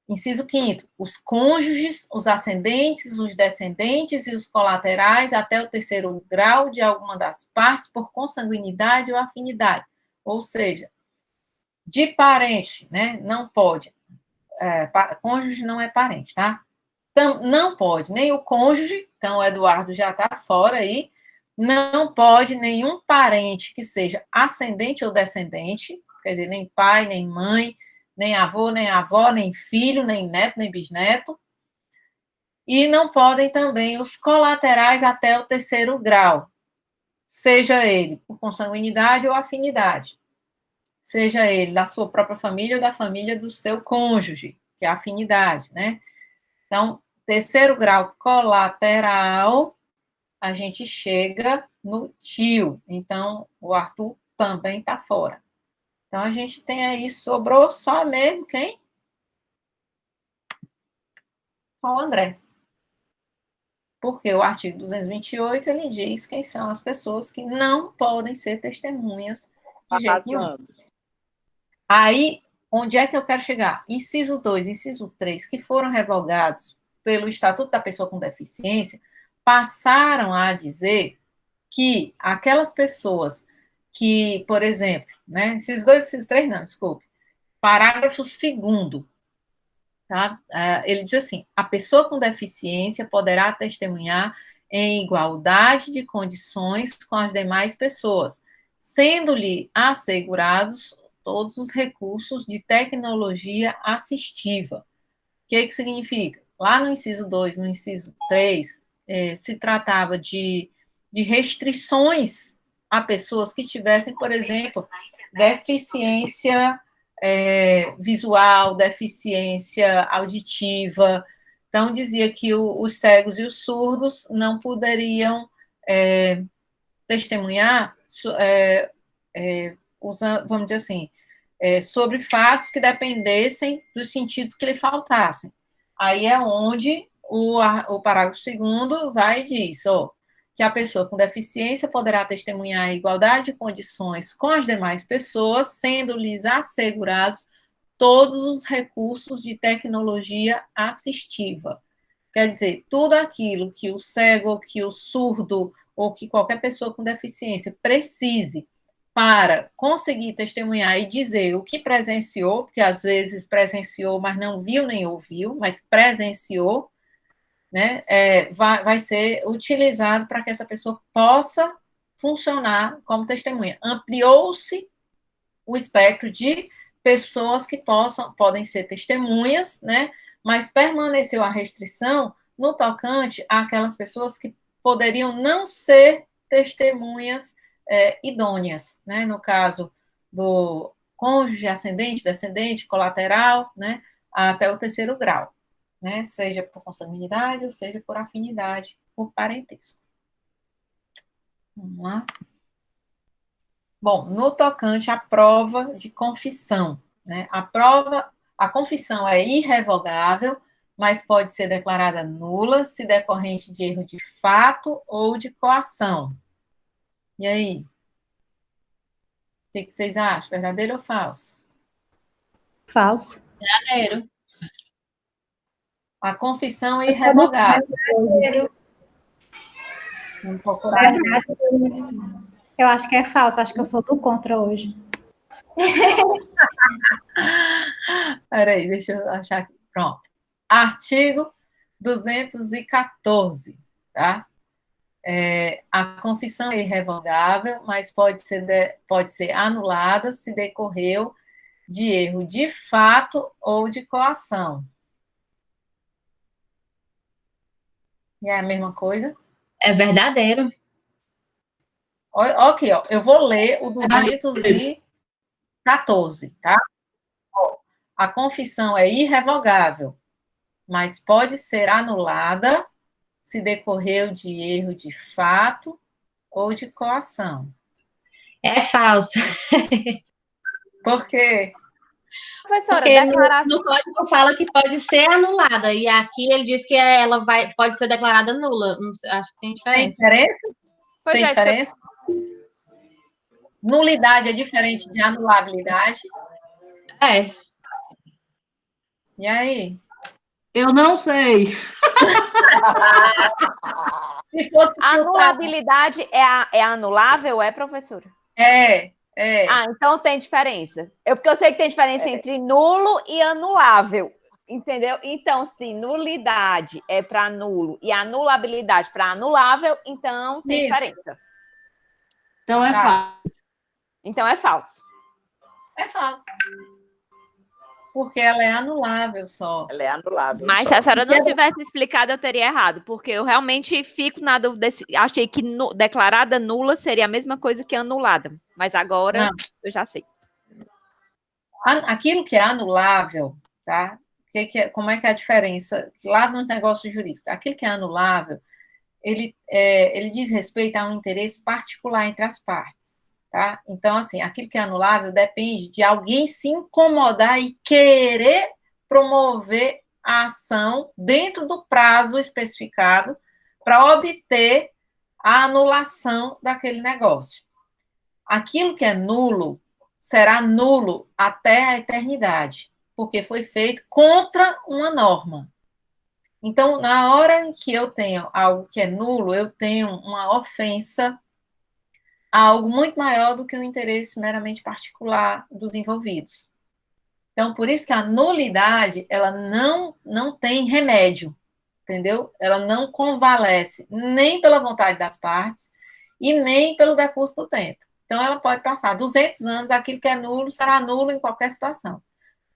Inciso 5º, os cônjuges, os ascendentes, os descendentes e os colaterais até o 3º grau de alguma das partes por consanguinidade ou afinidade. Ou seja, de parente, né, não pode. Cônjuge não é parente, tá? Então, não pode nem o cônjuge, então o Eduardo já está fora aí, não pode nenhum parente que seja ascendente ou descendente, quer dizer, nem pai, nem mãe, nem avô, nem avó, nem filho, nem neto, nem bisneto. E não podem também os colaterais até o 3º grau, seja ele por consanguinidade ou afinidade, seja ele da sua própria família ou da família do seu cônjuge, que é a afinidade, né? Então, 3º grau colateral, a gente chega no tio. Então, o Arthur também está fora. Então, a gente tem aí, sobrou só mesmo quem? Só o André. Porque o artigo 228, ele diz quem são as pessoas que não podem ser testemunhas de jeito nenhum. Aí, onde é que eu quero chegar? Inciso 2, inciso 3, que foram revogados pelo Estatuto da Pessoa com Deficiência, passaram a dizer que aquelas pessoas que, por exemplo, né, esses três não, desculpe, parágrafo 2º, tá? Ele diz assim, a pessoa com deficiência poderá testemunhar em igualdade de condições com as demais pessoas, sendo-lhe assegurados todos os recursos de tecnologia assistiva. O que significa? Lá no inciso 2, no inciso 3, se tratava de restrições a pessoas que tivessem, por exemplo, deficiência visual, deficiência auditiva. Então, dizia que os cegos e os surdos não poderiam testemunhar, usando, vamos dizer assim, sobre fatos que dependessem dos sentidos que lhe faltassem. Aí é onde o parágrafo 2º vai e diz, que a pessoa com deficiência poderá testemunhar a igualdade de condições com as demais pessoas, sendo-lhes assegurados todos os recursos de tecnologia assistiva. Quer dizer, tudo aquilo que o cego, que o surdo, ou que qualquer pessoa com deficiência precise para conseguir testemunhar e dizer o que presenciou, porque às vezes presenciou, mas não viu nem ouviu, mas presenciou, né, vai ser utilizado para que essa pessoa possa funcionar como testemunha. Ampliou-se o espectro de pessoas que podem ser testemunhas, né, mas permaneceu a restrição no tocante àquelas pessoas que poderiam não ser testemunhas idôneas, né, no caso do cônjuge, ascendente, descendente, colateral, né, até o 3º grau, né, seja por consanguinidade ou seja por afinidade, por parentesco. Vamos lá. Bom, no tocante à prova de confissão, né, a confissão é irrevogável, mas pode ser declarada nula se decorrente de erro de fato ou de coação. E aí? O que vocês acham? Verdadeiro ou falso? Falso. Verdadeiro. A confissão é irrevogável. Vamos procurar. Eu acho que é falso, acho que eu sou do contra hoje. Peraí, deixa eu achar aqui. Pronto. Artigo 214, tá? A confissão é irrevogável, mas pode ser anulada se decorreu de erro de fato ou de coação. E é a mesma coisa? É verdadeiro. Aqui, eu vou ler o 214, tá? A confissão é irrevogável, mas pode ser anulada se decorreu de erro de fato ou de coação. É falso. Por quê? Professora, Porque declaração... no código fala que pode ser anulada, e aqui ele diz que ela pode ser declarada nula. Acho que tem Tem diferença. diferença? Pois Tem é, diferença? Nulidade é diferente de anulabilidade? É. E aí? Eu não sei. Se fosse anulabilidade é anulável, professora? É. Ah, então tem diferença. Porque eu sei que tem diferença entre nulo e anulável, entendeu? Então, se nulidade é para nulo e anulabilidade para anulável, então tem diferença. Então é falso. Então é falso. É falso. Porque ela é anulável só. Ela é anulável. Mas se a senhora não tivesse explicado, eu teria errado, porque eu realmente fico na dúvida. Achei que declarada nula seria a mesma coisa que anulada. Mas agora eu já sei. Aquilo que é anulável, tá? Como é que é a diferença? Lá nos negócios jurídicos, aquilo que é anulável, ele diz respeito a um interesse particular entre as partes. Tá? Então, assim, aquilo que é anulável depende de alguém se incomodar e querer promover a ação dentro do prazo especificado para obter a anulação daquele negócio. Aquilo que é nulo será nulo até a eternidade, porque foi feito contra uma norma. Então, na hora em que eu tenho algo que é nulo, eu tenho uma ofensa algo muito maior do que o interesse meramente particular dos envolvidos. Então, por isso que a nulidade, ela não tem remédio, entendeu? Ela não convalesce nem pela vontade das partes e nem pelo decurso do tempo. Então, ela pode passar 200 anos, aquilo que é nulo será nulo em qualquer situação.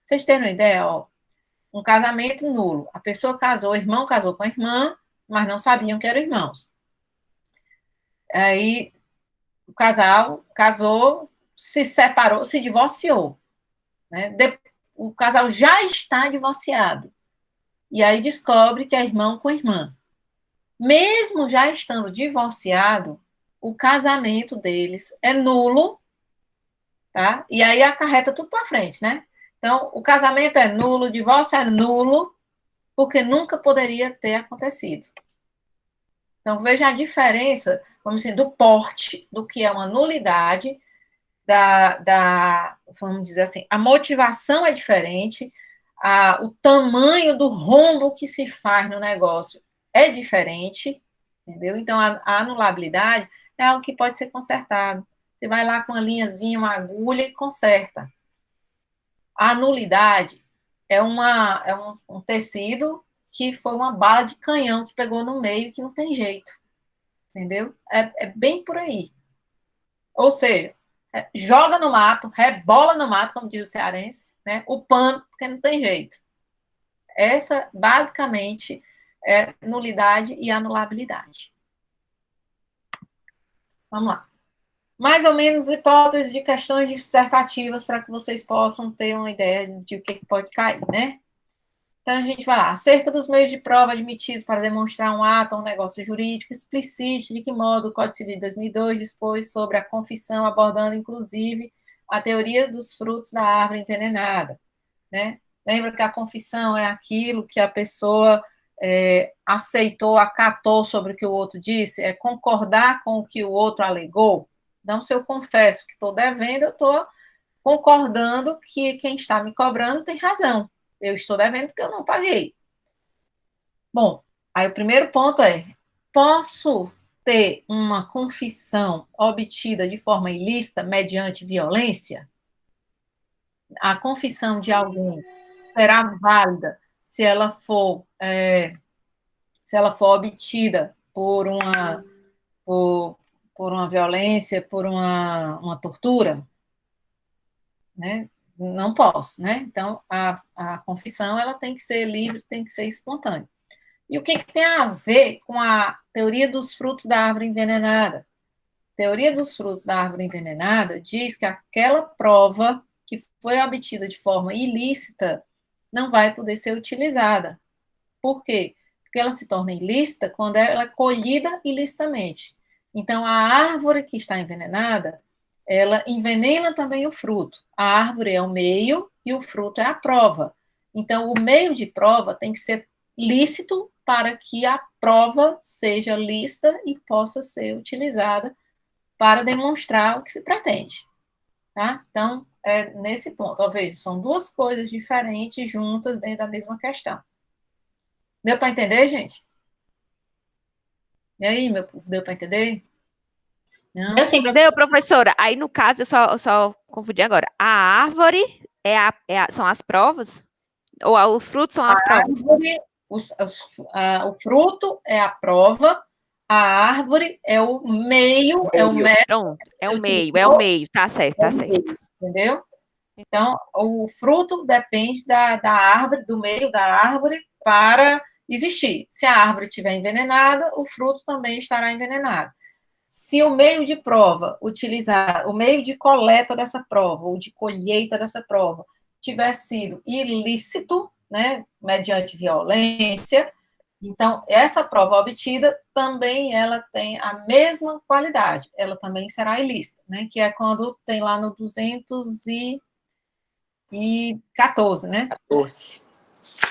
Vocês terem uma ideia, ó, um casamento nulo. A pessoa casou, o irmão casou com a irmã, mas não sabiam que eram irmãos. Aí, o casal casou, se separou, se divorciou, né? O casal já está divorciado. E aí descobre que é irmão com irmã. Mesmo já estando divorciado, o casamento deles é nulo, tá? E aí acarreta tudo para frente, né? Então, o casamento é nulo, o divórcio é nulo, porque nunca poderia ter acontecido. Então, veja a diferença, vamos dizer, do porte, do que é uma nulidade, vamos dizer assim, a motivação é diferente, o tamanho do rombo que se faz no negócio é diferente, entendeu? Então, a anulabilidade é algo que pode ser consertado. Você vai lá com uma linhazinha, uma agulha e conserta. A nulidade é um tecido que foi uma bala de canhão que pegou no meio e que não tem jeito, entendeu? É bem por aí. Ou seja, joga no mato, rebola no mato, como diz o cearense, né? O pano, porque não tem jeito. Essa, basicamente, é nulidade e anulabilidade. Vamos lá. Mais ou menos hipóteses de questões dissertativas para que vocês possam ter uma ideia de o que pode cair, né? Então, a gente vai lá. Acerca dos meios de prova admitidos para demonstrar um ato ou um negócio jurídico, explicite de que modo o Código Civil de 2002 dispôs sobre a confissão, abordando, inclusive, a teoria dos frutos da árvore envenenada, né? Lembra que a confissão é aquilo que a pessoa aceitou, acatou sobre o que o outro disse, é concordar com o que o outro alegou. Então, se eu confesso que estou devendo, eu estou concordando que quem está me cobrando tem razão. Eu estou devendo porque eu não paguei. Bom, aí o primeiro ponto é: posso ter uma confissão obtida de forma ilícita mediante violência? A confissão de alguém será válida se ela for obtida por uma violência, por uma tortura, né? Não posso, né? Então, a confissão, ela tem que ser livre, tem que ser espontânea. E o que tem a ver com a teoria dos frutos da árvore envenenada? A teoria dos frutos da árvore envenenada diz que aquela prova que foi obtida de forma ilícita não vai poder ser utilizada. Por quê? Porque ela se torna ilícita quando ela é colhida ilicitamente. Então, a árvore que está envenenada, ela envenena também o fruto. A árvore é o meio e o fruto é a prova. Então, o meio de prova tem que ser lícito para que a prova seja lícita e possa ser utilizada para demonstrar o que se pretende. Tá? Então, nesse ponto. Talvez são duas coisas diferentes juntas dentro da mesma questão. Deu para entender, gente? E aí, meu povo, deu para entender? Não? Eu sempre Deu, professora. Aí, no caso, eu só confundi agora. A árvore são as provas? Ou os frutos são as provas? Árvore, o fruto é a prova, a árvore é o meio, é o método. Pronto, é o meio. Tá certo, tá certo. Entendeu? Então, o fruto depende da árvore, do meio da árvore para existir. Se a árvore estiver envenenada, o fruto também estará envenenado. Se o meio de prova utilizar, o meio de coleta dessa prova, ou de colheita dessa prova, tiver sido ilícito, né, mediante violência, então, essa prova obtida também ela tem a mesma qualidade, ela também será ilícita, né, que é quando tem lá no 214, né? 14.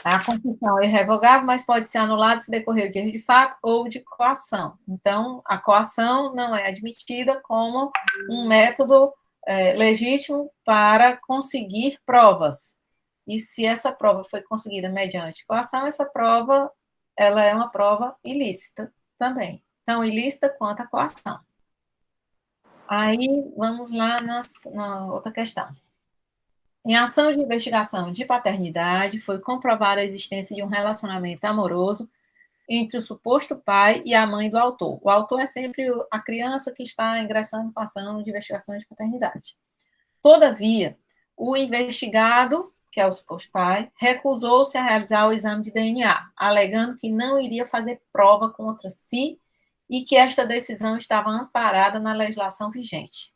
A confissão é irrevogável, mas pode ser anulada se decorrer de erro de fato ou de coação. Então, a coação não é admitida como um método legítimo para conseguir provas. E se essa prova foi conseguida mediante coação, essa prova ela é uma prova ilícita também. Tão ilícita quanto a coação. Aí, vamos lá na outra questão. Em ação de investigação de paternidade, foi comprovada a existência de um relacionamento amoroso entre o suposto pai e a mãe do autor. O autor é sempre a criança que está ingressando com a ação de investigação de paternidade. Todavia, o investigado, que é o suposto pai, recusou-se a realizar o exame de DNA, alegando que não iria fazer prova contra si e que esta decisão estava amparada na legislação vigente.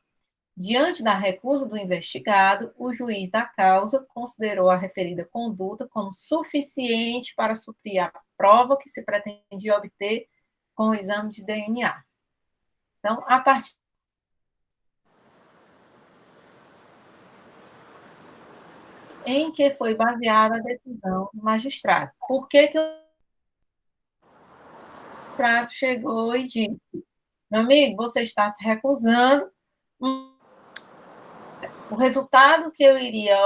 Diante da recusa do investigado, o juiz da causa considerou a referida conduta como suficiente para suprir a prova que se pretendia obter com o exame de DNA. Então, a partir em que foi baseada a decisão do magistrado. Por que o magistrado chegou e disse: meu amigo, você está se recusando, o resultado que eu iria...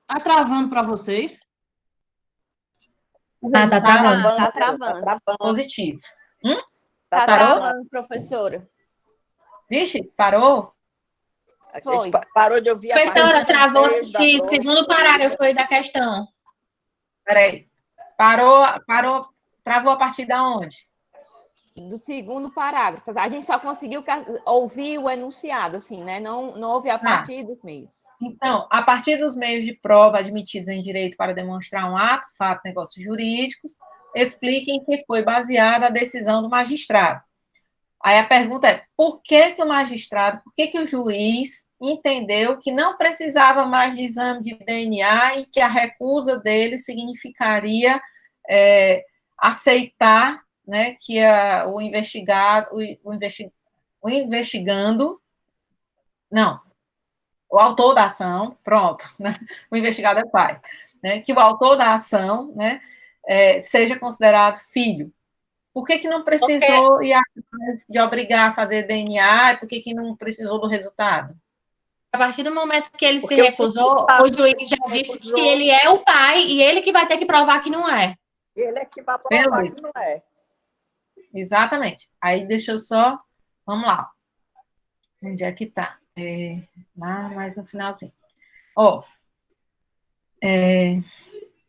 Tá travando para vocês? Tá travando. Tá travando. Positivo. Tá Parou? travando, professora. Vixe, parou? A Foi. gente parou de ouvir a Professora, parte travou do esse meio da prova. segundo parágrafo aí da questão. Peraí. Parou, travou a partir da onde? Do segundo parágrafo. A gente só conseguiu ouvir o enunciado, assim, né? Não ouve a partir dos meios. Então, a partir dos meios de prova admitidos em direito para demonstrar um ato, fato, negócios jurídicos, expliquem que foi baseada a decisão do magistrado. Aí a pergunta é, por que o magistrado, por que o juiz entendeu que não precisava mais de exame de DNA e que a recusa dele significaria aceitar, né, que o autor da ação, pronto, né, o investigado é o pai, né, que o autor da ação, né, seja considerado filho. Por que não precisou de obrigar a fazer DNA? Por que não precisou do resultado? A partir do momento que ele se Porque recusou, o juiz já disse que ele é o pai e ele que vai ter que provar que não é. Ele é que vai provar que não é. Exatamente. Aí deixa eu só... Vamos lá. Onde é que está? Lá mais no finalzinho.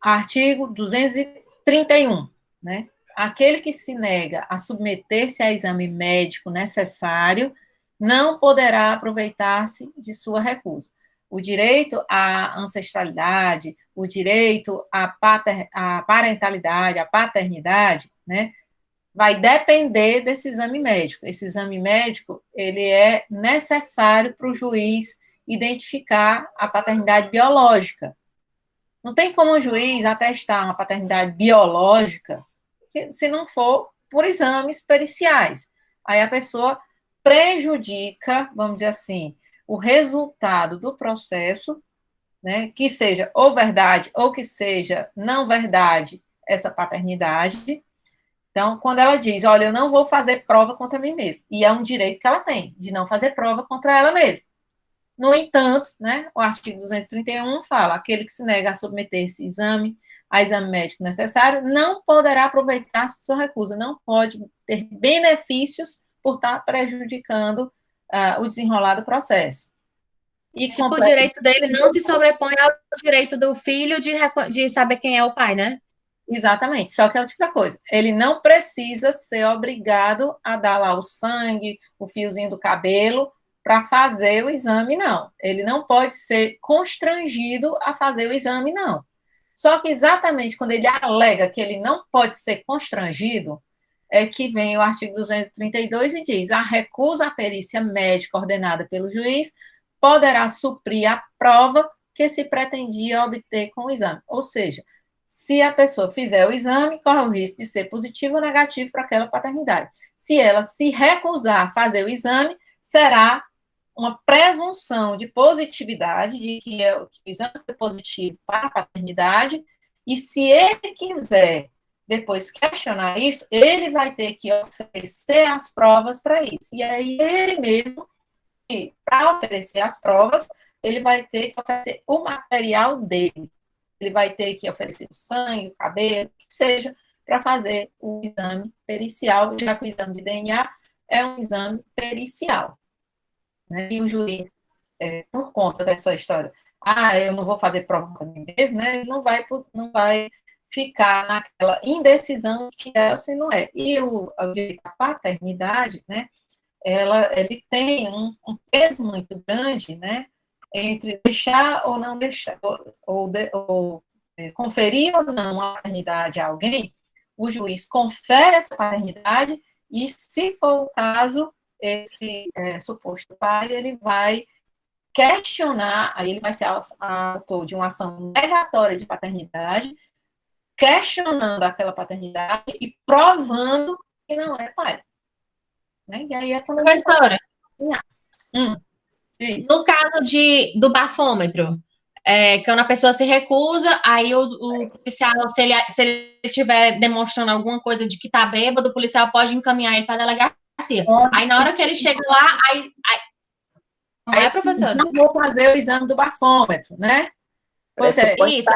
Artigo 231, né? Aquele que se nega a submeter-se a exame médico necessário não poderá aproveitar-se de sua recusa. O direito à ancestralidade, o direito à parentalidade, à paternidade, né, vai depender desse exame médico. Esse exame médico, ele é necessário para o juiz identificar a paternidade biológica. Não tem como o juiz atestar uma paternidade biológica se não for por exames periciais. Aí a pessoa prejudica, vamos dizer assim, o resultado do processo, né, que seja ou verdade ou que seja não verdade essa paternidade. Então, quando ela diz, olha, eu não vou fazer prova contra mim mesma, e é um direito que ela tem, de não fazer prova contra ela mesma. No entanto, né, o artigo 231 fala, aquele que se nega a submeter-se a exame médico necessário, não poderá aproveitar sua recusa, não pode ter benefícios por estar prejudicando o desenrolar do processo. E o direito dele não se sobrepõe ao direito do filho de saber quem é o pai, né? Exatamente, só que é outra coisa, ele não precisa ser obrigado a dar lá o sangue, o fiozinho do cabelo, para fazer o exame, não. Ele não pode ser constrangido a fazer o exame, não. Só que exatamente quando ele alega que ele não pode ser constrangido, é que vem o artigo 232 e diz, a recusa à perícia médica ordenada pelo juiz poderá suprir a prova que se pretendia obter com o exame. Ou seja, se a pessoa fizer o exame, corre o risco de ser positivo ou negativo para aquela paternidade. Se ela se recusar a fazer o exame, será uma presunção de positividade, de que o exame foi positivo para a paternidade, e se ele quiser depois questionar isso, ele vai ter que oferecer as provas para isso. E aí ele mesmo, para oferecer as provas, ele vai ter que oferecer o material dele. Ele vai ter que oferecer o sangue, o cabelo, o que seja, para fazer o exame pericial, já que o exame de DNA é um exame pericial. Né? E o juiz, por conta dessa história, eu não vou fazer prova para mim mesmo, né? Ele não vai ficar naquela indecisão que é ou se não é. E o direito à paternidade, né? Ele tem um peso muito grande, né? Entre deixar ou não deixar, ou conferir ou não a paternidade a alguém, o juiz confere essa paternidade e, se for o caso, esse suposto pai, ele vai questionar, aí ele vai ser autor de uma ação negatória de paternidade, questionando aquela paternidade e provando que não é pai. Né? E aí é quando Professora, isso. no caso do bafômetro, quando a pessoa se recusa, aí o policial, se ele estiver demonstrando alguma coisa de que está bêbado, o policial pode encaminhar ele para a delegacia. Aí, na hora que ele chega lá, não é, professora? Não vou fazer o exame do bafômetro, né? Isso.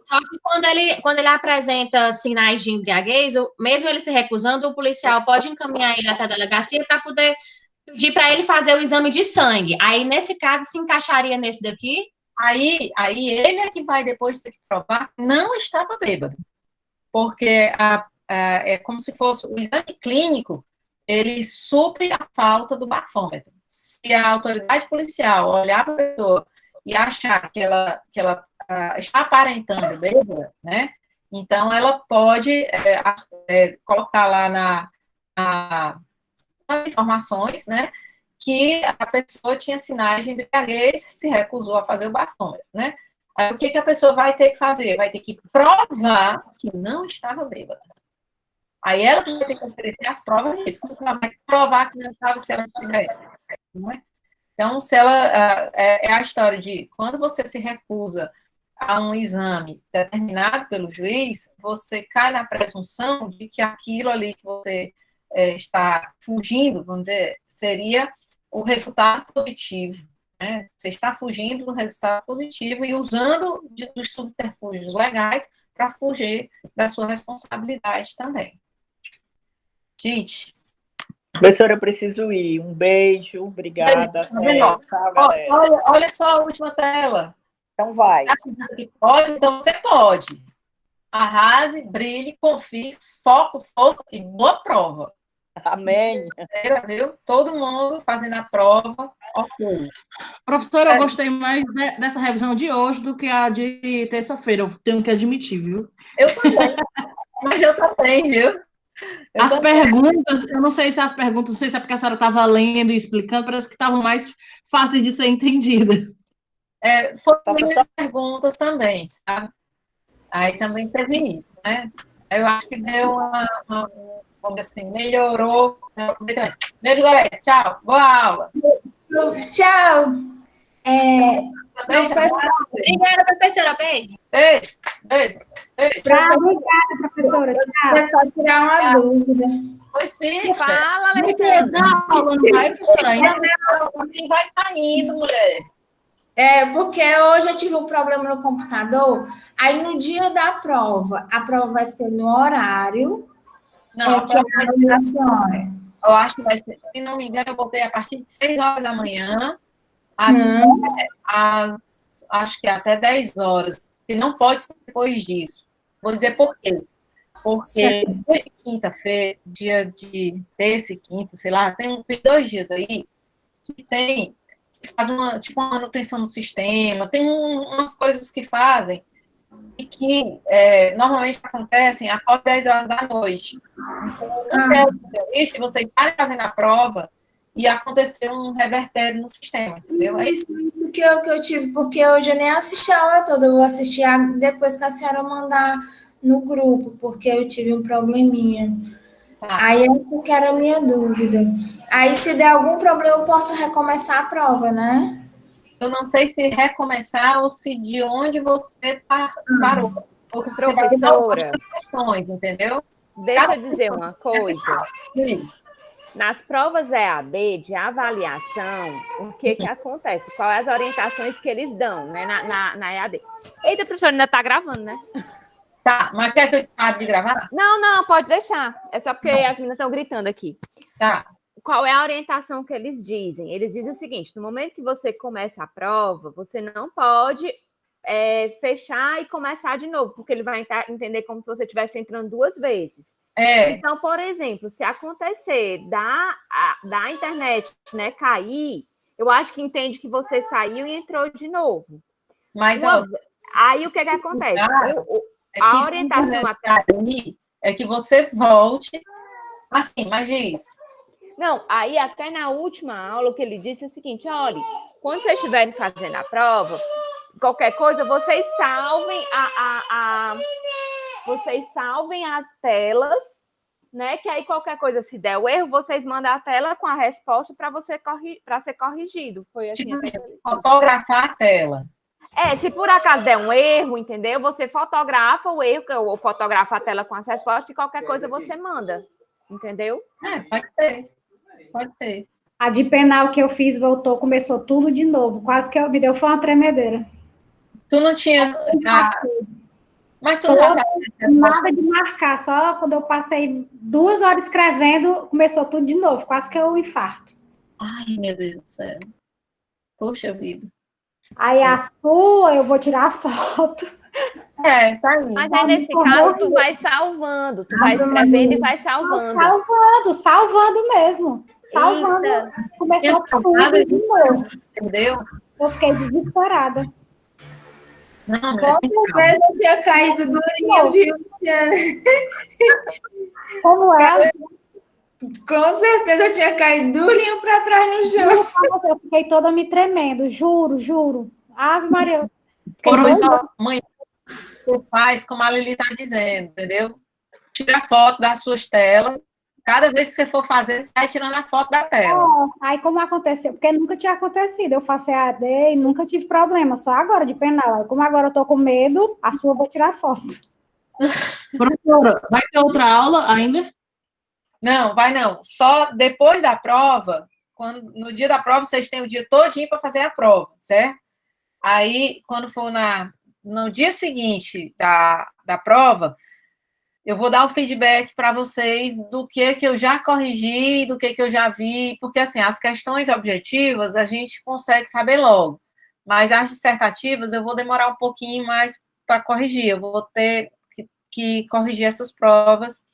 Só que quando ele apresenta sinais de embriaguez, mesmo ele se recusando, o policial pode encaminhar ele até a delegacia para poder pedir para ele fazer o exame de sangue. Aí, nesse caso, se encaixaria nesse daqui? Aí ele é que vai depois ter que provar que não estava bêbado. Porque é como se fosse o exame clínico, ele supre a falta do bafômetro. Se a autoridade policial olhar para a pessoa e achar que ela está aparentando bêbada, né? Então, ela pode colocar lá nas informações, né? Que a pessoa tinha sinais de embriaguez, se recusou a fazer o bafômetro, né? Aí, o que a pessoa vai ter que fazer? Vai ter que provar que não estava bêbada. Aí ela vai ter que oferecer as provas disso. Como ela vai provar que não estava se ela tiver? Não é? Então, se ela é a história de quando você se recusa a um exame determinado pelo juiz, você cai na presunção de que aquilo ali que você está fugindo, vamos dizer, seria o resultado positivo. Né? Você está fugindo do resultado positivo e usando dos subterfúgios legais para fugir da sua responsabilidade também. Gente. Professora, eu preciso ir. Um beijo, obrigada. Tchau, olha só a última tela. Então vai. Pode? Então você pode. Arrase, brilhe, confie, foco, força e boa prova. Amém. Viu? Todo mundo fazendo a prova. Ok. Professora, eu gostei mais dessa revisão de hoje do que a de terça-feira. Eu tenho que admitir, viu? Eu também. Mas eu também, viu? Perguntas, eu não sei se não sei se é porque a senhora estava lendo e explicando, parece que estavam mais fáceis de ser entendida. Foram minhas perguntas também, sabe? Aí também teve isso, né? Eu acho que deu vamos dizer assim, melhorou. Beijo, galera. Tchau. Boa aula. Tchau. Obrigada, professora. Beijo. Beijo. Obrigada, professora. Tchau. É só tirar uma dúvida. Pois fica. Fala, Quem vai saindo, mulher? Porque hoje eu tive um problema no computador. Aí, no dia da prova, a prova vai ser no horário. Não, eu acho que vai ser, se não me engano, eu botei a partir de 6 horas da manhã, acho que até 10 horas. E não pode ser depois disso. Vou dizer por quê. Porque quinta-feira, dia de terça e quinta, sei lá, tem 2 dias aí que faz uma manutenção no sistema, tem umas coisas que fazem e que normalmente acontecem após 10 horas da noite. Então, eu não quero isso, vocês estarem fazendo a prova e acontecer um revertério no sistema, entendeu? Isso que eu tive, porque hoje eu nem assisti a aula toda, eu vou assistir depois que a senhora mandar no grupo, porque eu tive um probleminha. Aí essa que era a minha dúvida. Aí, se der algum problema, eu posso recomeçar a prova, né? Eu não sei se recomeçar ou se de onde você parou. Porque você vai ter algumas questões, entendeu? Deixa eu dizer uma coisa. Nas provas EAD de avaliação, o que acontece? Quais as orientações que eles dão, né, na EAD? Eita, professor, ainda está gravando, né? Tá, mas quer que eu pare de gravar? Não, pode deixar. É só porque as meninas estão gritando aqui. Tá. qual é a orientação que eles dizem? Eles dizem o seguinte: no momento que você começa a prova, você não pode fechar e começar de novo, porque ele vai entender como se você estivesse entrando 2 vezes. Então, por exemplo, se acontecer da internet, né, cair, eu acho que entende que você saiu e entrou de novo. Mas aí o que acontece? A orientação é que você volte assim, mas diz. Não, aí até na última aula o que ele disse é o seguinte: olha, quando vocês estiverem fazendo a prova, qualquer coisa, vocês salvem as telas, né? Que aí qualquer coisa, se der o erro, vocês mandam a tela com a resposta para ser corrigido. Foi assim. Fotografar a tela. Se por acaso der um erro, entendeu? Você fotografa o erro, ou fotografa a tela com as respostas e qualquer coisa você manda. Entendeu? Pode ser. Pode ser. A de penal que eu fiz começou tudo de novo. Quase que me deu foi uma tremedeira. Tu não tinha. Mas tu não nada de marcar, só quando eu passei 2 horas escrevendo, começou tudo de novo. Quase que eu infarto. Ai, meu Deus do céu. Poxa vida. Aí a sua, eu vou tirar a foto. Tá aí. Mas aí, nesse caso, tu vai salvando. Tu vai escrevendo e vai salvando. Salvando mesmo. Salvando. Começou tudo de novo. Entendeu? Eu fiquei desesperada. Não, Com certeza eu tinha caído durinho, viu, Luciana? Como é? Com certeza eu tinha caído durinho para trás no chão. Eu fiquei toda me tremendo, juro. Ave Maria. Mãe, você faz como a Lili está dizendo, entendeu? Tira foto das suas telas. Cada vez que você for fazer, você vai tirando a foto da tela. Aí como aconteceu? Porque nunca tinha acontecido. Eu faço EAD e nunca tive problema, só agora de penal. Aí, como agora eu tô com medo, a sua eu vou tirar foto. Professora, vai ter outra aula ainda? Não, vai não. Só depois da prova, no dia da prova, vocês têm o dia todinho para fazer a prova, certo? Aí, quando for no dia seguinte da prova, eu vou dar o feedback para vocês do que eu já corrigi, do que eu já vi, porque, assim, as questões objetivas a gente consegue saber logo, mas as dissertativas eu vou demorar um pouquinho mais para corrigir, eu vou ter que corrigir essas provas,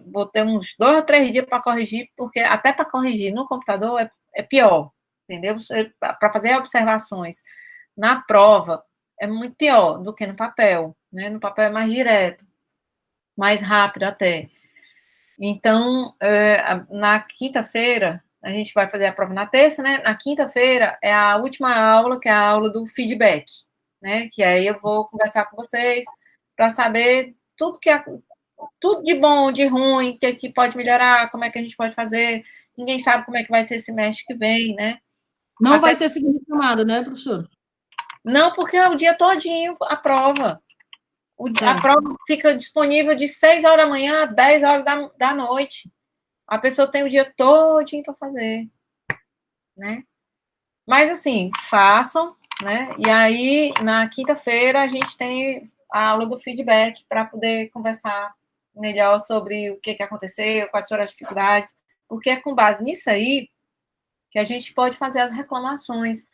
vou ter uns 2 ou 3 dias para corrigir, porque até para corrigir no computador é pior, entendeu? Para fazer observações na prova é muito pior do que no papel, né? No papel é mais direto, mais rápido até. Então, na quinta-feira, a gente vai fazer a prova na terça, né? Na quinta-feira é a última aula, que é a aula do feedback, né? Que aí eu vou conversar com vocês para saber tudo de bom, de ruim, que pode melhorar, como é que a gente pode fazer. Ninguém sabe como é que vai ser esse semestre que vem, né? Não vai ter segunda chamada, né, professor? Não, porque é o dia todinho a prova. A prova fica disponível de 6 horas da manhã a 10 horas da noite. A pessoa tem o dia todinho para fazer, né? Mas, assim, façam, né? E aí, na quinta-feira, a gente tem a aula do feedback para poder conversar melhor sobre o que aconteceu, quais foram as dificuldades, porque é com base nisso aí que a gente pode fazer as reclamações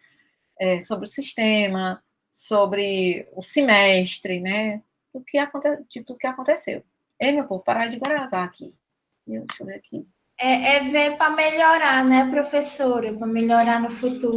sobre o sistema, sobre o semestre, né? De tudo que aconteceu. Ei, meu povo, parar de gravar aqui. Deixa eu ver aqui. É ver para melhorar, né, professora? Para melhorar no futuro.